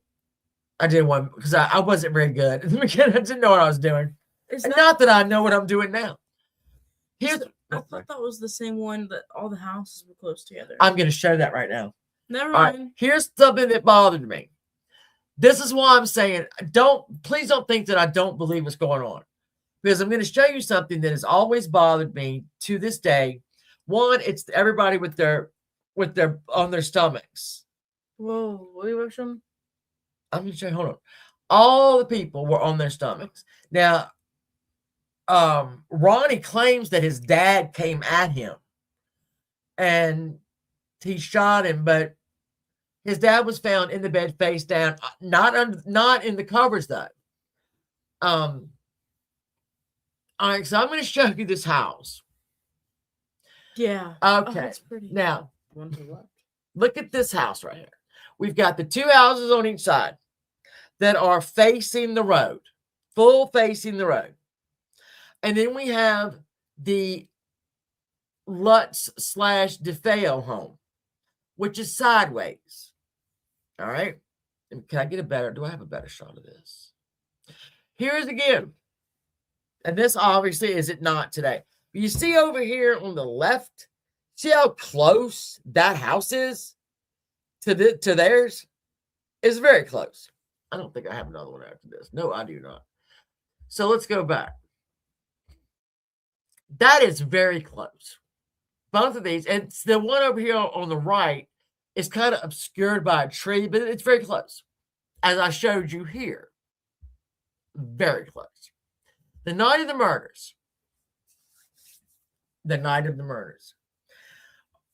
did one because I wasn't very good. I didn't know what I was doing. Not that I know what I'm doing now. I thought that was the same one that all the houses were close together. I'm going to show that right now. Never mind. Right, here's something that bothered me. This is why I'm saying, please don't think that I don't believe what's going on. Because I'm going to show you something that has always bothered me to this day. One, it's everybody with their on their stomachs. Whoa, we were some. I'm going to show you, hold on. All the people were on their stomachs. Now, Ronnie claims that his dad came at him and he shot him, but his dad was found in the bed face down, not in the covers though. All right, so I'm going to show you this house. Yeah. Okay. Oh, that's pretty. Now, One to the left. look at this house right here. We've got the two houses on each side that are facing the road, full facing the road. And then we have the Lutz / DeFeo home, which is sideways. All right. And can I get do I have a better shot of this? Here's again. And this obviously is it not today. You see over here on the left, see how close that house is to theirs? It's very close. I don't think I have another one after this. No, I do not. So let's go back. That is very close. Both of these, and the one over here on the right is kind of obscured by a tree, but it's very close. As I showed you here. Very close. The night of the murders.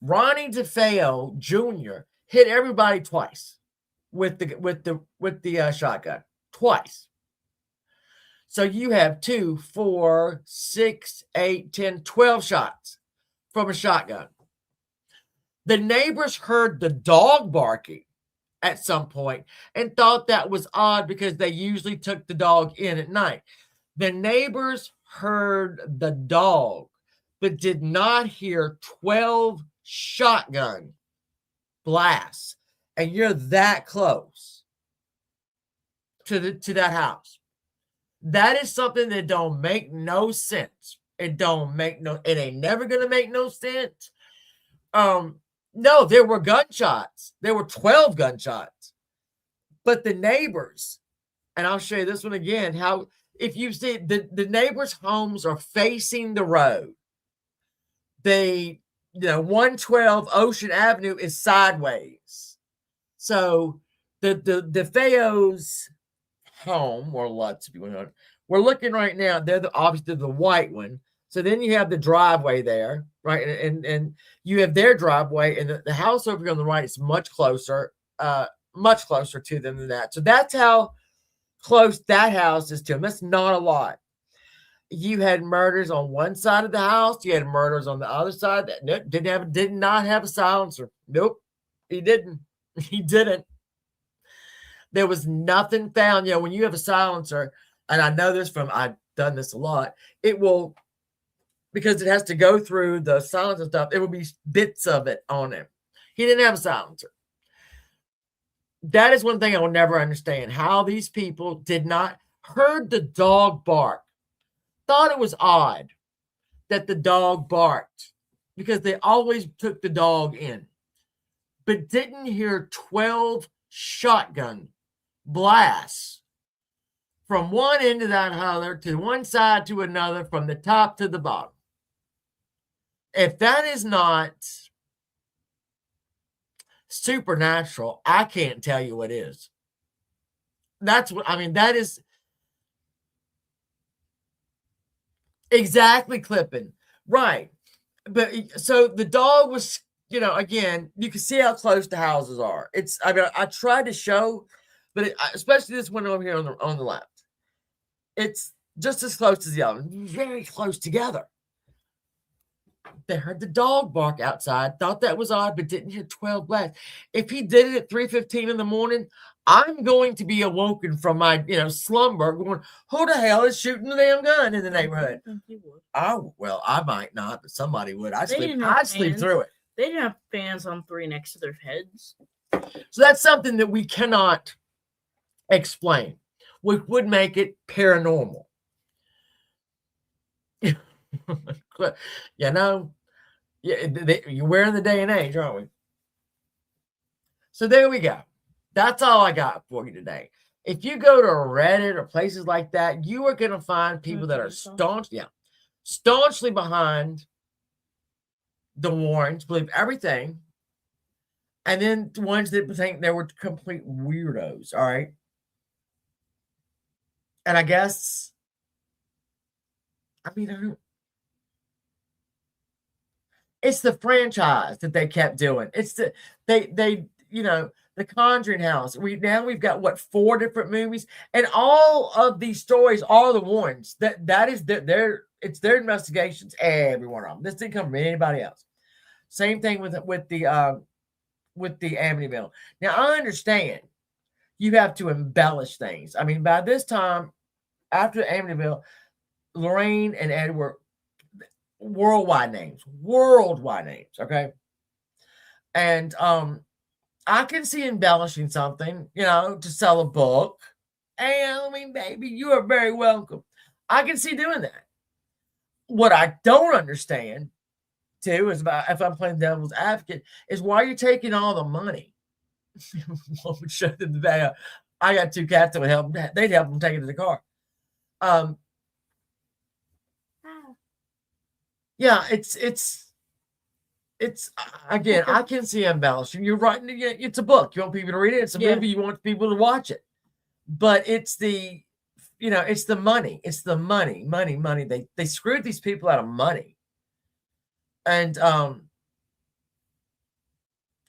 Ronnie DeFeo Jr. hit everybody twice with the shotgun. Twice. So you have 2, 4, 6, 8, 10, 12 shots from a shotgun. The neighbors heard the dog barking at some point and thought that was odd because they usually took the dog in at night. The neighbors heard the dog, but did not hear 12 shotgun blasts. And you're that close to that house. That is something that don't make no sense. It ain't never gonna make no sense. No, there were gunshots. There were 12 gunshots. But the neighbors, and I'll show you this one again, how if you see the neighbors' homes are facing the road. 112 Ocean Avenue is sideways. So the DeFeo's home, or Lutz, if you want to. We're looking right now. They're obviously the white one. So then you have the driveway there, right? And you have their driveway, and the house over here on the right is much closer to them than that. So that's how close that house is to them. That's not a lot. You had murders on one side of the house. You had murders on the other side. That did not have a silencer. Nope, he didn't. He didn't. There was nothing found. When you have a silencer, and I know this I've done this a lot, it will, because it has to go through the silencer stuff, it will be bits of it on him. He didn't have a silencer. That is one thing I will never understand. How these people did not heard the dog bark. Thought it was odd that the dog barked because they always took the dog in, but didn't hear 12 shotgun blasts from one end of that holler to one side to another, from the top to the bottom. If that is not supernatural, I can't tell you what is. That's what I mean. That is exactly clipping. Right. But so the dog was, again, you can see how close the houses are. I mean, I tried to show, but especially this one over here on the left, it's just as close as the other, very close together. They heard the dog bark outside, thought that was odd, but didn't hear 12 blasts. If he did it at 3:15 in the morning, I'm going to be awoken from my, slumber, going, who the hell is shooting the damn gun in the neighborhood? I think you would. Well, I might not, but somebody would. I'd They didn't have sleep fans. through it. They didn't have fans on 3 next to their heads. So that's something that we cannot explain, which would make it paranormal. We're in the day and age, aren't we? So there we go. That's all I got for you today. If you go to Reddit or places like that, you are going to find people that are staunchly behind the Warrens, believe everything, and then the ones that think they were complete weirdos. All right, and I guess, it's the franchise that they kept doing. It's the the Conjuring House. We've got 4 different movies, and all of these stories are the ones that is it's their investigations. Every one of them. This didn't come from anybody else. Same thing with the Amityville. Now I understand you have to embellish things. I mean, by this time, after Amityville, Lorraine and Ed were worldwide names. Okay, and I can see embellishing something, to sell a book. And baby, you are very welcome. I can see doing that. What I don't understand, too, is about if I'm playing devil's advocate, is why you're taking all the money. Would show them the bag. I got 2 cats that would help. They'd help them take it to the car. Yeah, it's again, I can see embellishing. You're writing, it's a book. You want people to read it. It's a movie. You want people to watch it. But it's the, it's the money. It's the money. They screwed these people out of money. And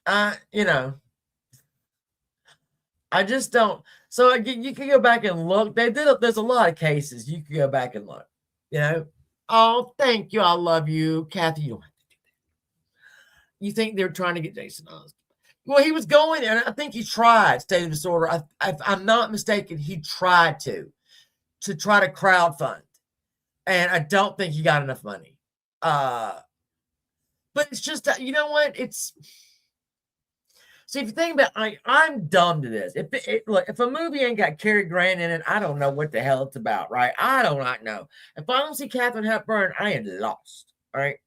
I just don't. So again, you can go back and look. There's a lot of cases you can go back and look. Oh, thank you. I love you, Kathy. You don't have to do that. You think they're trying to get Jason Osborne? Well, he was going there, and I think he tried State of Disorder. I'm not mistaken. He tried to try to crowdfund, and I don't think he got enough money. But it's just, you know what? So if you think about it, I'm dumb to this. If a movie ain't got Cary Grant in it, I don't know what the hell it's about, right? I do not know. If I don't see Katharine Hepburn, I am lost, all right?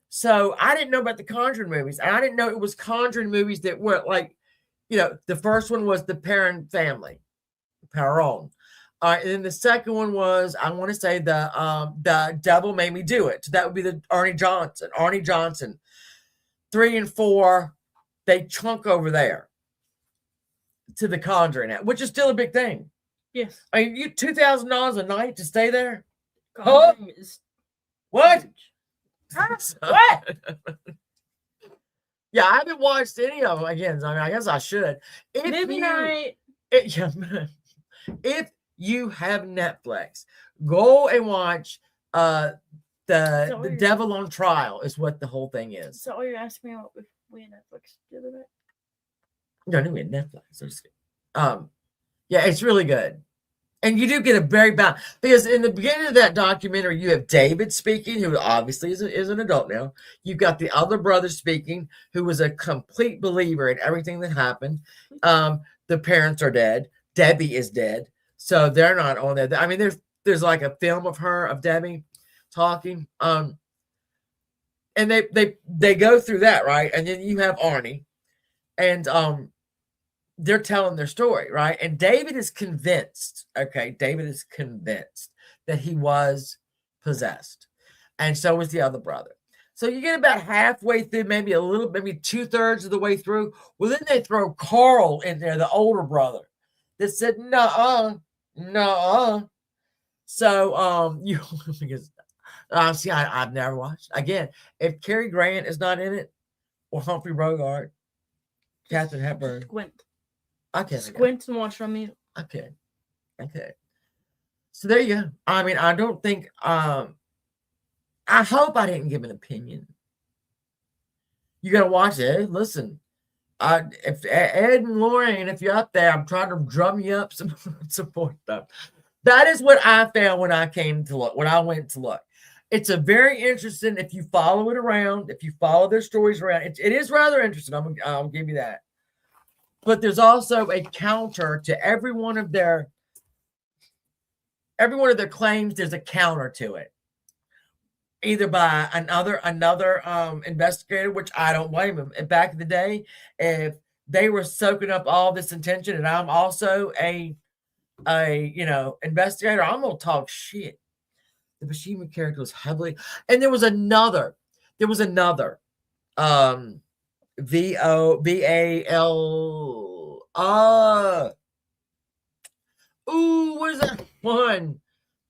So I didn't know about the Conjuring movies. And I didn't know it was Conjuring movies that were the first one was the Perron family, Perron. All right, and then the second one was, I want to say the Devil Made Me Do It. So that would be the Arnie Johnson. 3 and 4. They chunk over there to the Conjuring, which is still a big thing. Yes. I mean, you $2,000 a night to stay there? Conjuring is what? What? Yeah, I haven't watched any of them again. I mean, I guess I should. Movie night. If you have Netflix, go and watch the Devil on Trial is what the whole thing is. So you're asking me what we had Netflix the other night? No, we had Netflix. Yeah, it's really good. And you do get a very bad, because in the beginning of that documentary, you have David speaking, who obviously is an adult now. You've got the other brother speaking, who was a complete believer in everything that happened. The parents are dead. Debbie is dead. So they're not on there. I mean, there's like a film of Debbie talking. And they go through that, right? And then you have Arnie. And they're telling their story, right? And David is convinced, that he was possessed. And so was the other brother. So you get about halfway through, maybe 2/3 of the way through. Well, then they throw Carl in there, the older brother, that said, "Nuh-uh, nuh-uh." So you because see, I've never watched. Again, if Cary Grant is not in it, or Humphrey Bogart, Katharine Hepburn, Squint. I can't. Squint and watch on mute. Okay. So there you go. I mean, I don't think. I hope I didn't give an opinion. You gotta watch it. Listen, if Ed and Lorraine, if you're up there, I'm trying to drum you up some support stuff. That is what I found when I came to look. When I went to look, it's a very interesting. If you follow it around, if you follow their stories around, it is rather interesting. I'll give you that. But there's also a counter to every one of their claims. There's a counter to it, either by another investigator, which I don't blame them. And back in the day, if they were soaking up all this attention, and I'm also a investigator, I'm gonna talk shit. The Bashima character was heavily, and there was another VOBAL. What is that one?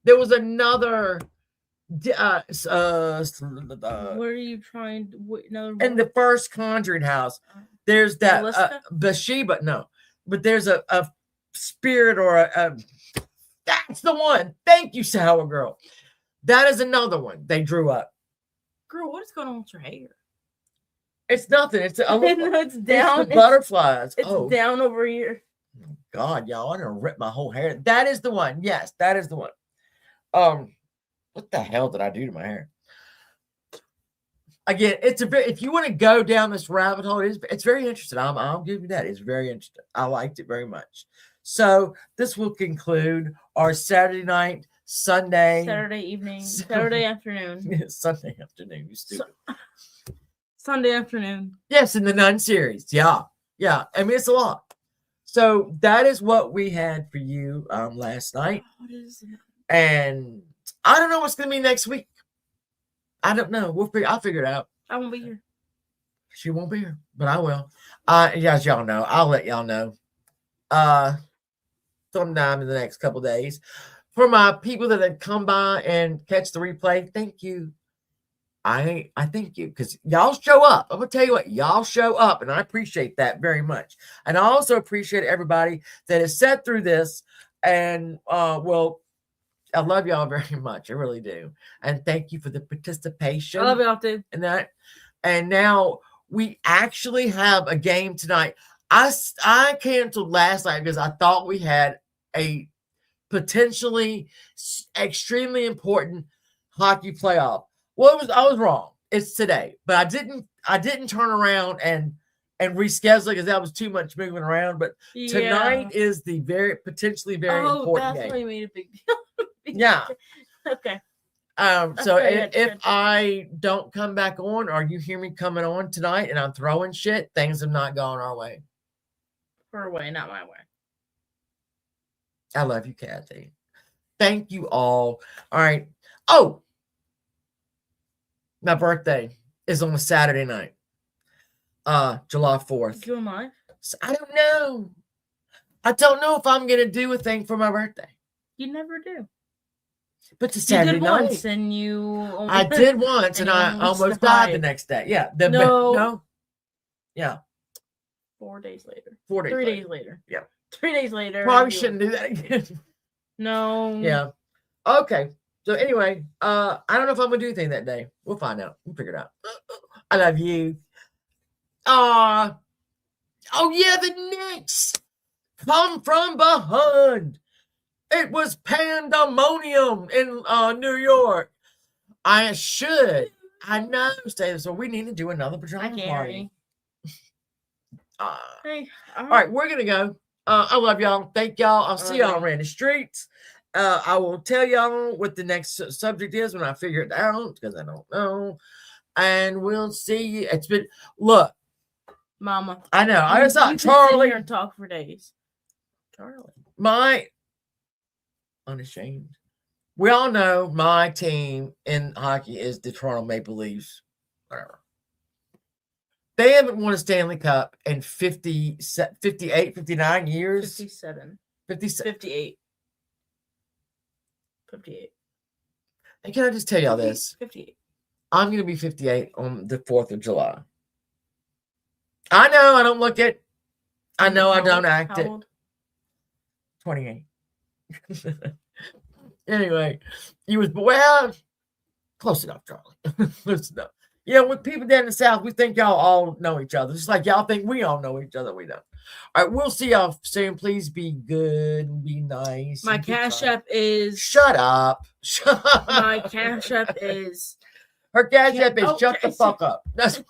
There was another. What are you trying to? In the first Conjuring house, there's that Bathsheba. No, but there's a spirit or a. That's the one. Thank you, Sour Girl. That is another one they drew up. Girl, what is going on with your hair? It's nothing. It's it's down. It's the butterflies. It's down over here. God, y'all, I'm gonna rip my whole hair. That is the one. Yes, that is the one. What the hell did I do to my hair? Again, if you want to go down this rabbit hole, it's very interesting. I'll give you that. It's very interesting. I liked it very much. So this will conclude our Saturday evening, Saturday afternoon. Sunday afternoon, you stupid. Sunday afternoon. Yes, in the Nun series. Yeah. I mean, it's a lot. So that is what we had for you last night. What is it? And I don't know what's going to be next week. I don't know. I'll figure it out. I won't be here. She won't be here, but I will. As y'all know, I'll let y'all know. Sometime in the next couple days. For my people that have come by and catch the replay, thank you. I thank you because y'all show up. I'm gonna tell you what, y'all show up, and I appreciate that very much. And I also appreciate everybody that has sat through this. And I love y'all very much. I really do. And thank you for the participation. I love y'all too. And that. And now we actually have a game tonight. I canceled last night because I thought we had a potentially extremely important hockey playoff. Well, I was wrong. It's today, but I didn't turn around and reschedule it because that was too much moving around. But tonight is the potentially very important game. That's why you made a big deal. Yeah. Okay. So if I don't come back on, or you hear me coming on tonight and I'm throwing shit, things have not gone our way. Her way, not my way. I love you, Kathy. Thank you all. All right. Oh, my birthday is on a Saturday night. July 4th. You and I? So I don't know. I don't know if I'm gonna do a thing for my birthday. You never do. But it's a Saturday night. Once and I did once, and I almost died the next day. Yeah. No. Yeah. 4 days later. 3 days later. Yeah. 3 days later. Probably shouldn't do that again. No. Yeah. Okay. So anyway, I don't know if I'm gonna do anything that day. We'll find out. We'll figure it out. I love you. Oh yeah, the Knicks come from behind. It was pandemonium in New York. I know, Stay. So we need to do another pajama party. Hey, all right, we're gonna go. I love y'all. Thank y'all. I'll see y'all around the streets. I will tell y'all what the next subject is when I figure it out because I don't know. And we'll see you. It's been Mama. I know. I saw you Charlie. Sit here and talk for days. Charlie. My unashamed. We all know my team in hockey is the Toronto Maple Leafs. whatever. They haven't won a Stanley Cup in 58, 59 years. 57. 57. 58. 58. And can I just tell y'all this? 58. I'm going to be 58 on the 4th of July. I know I don't look it. I know I don't act How it. old? 28. Anyway, he was, well, close enough, Charlie. Close enough. You know, with people down in the South, we think y'all all know each other. Just like y'all think we all know each other. We don't. All right, we'll see y'all soon. Please be good and be nice. My and be Cash kind. App is. Shut up. Shut up. My Cash App is. Her Cash App is Oh, shut the Cash fuck up. That's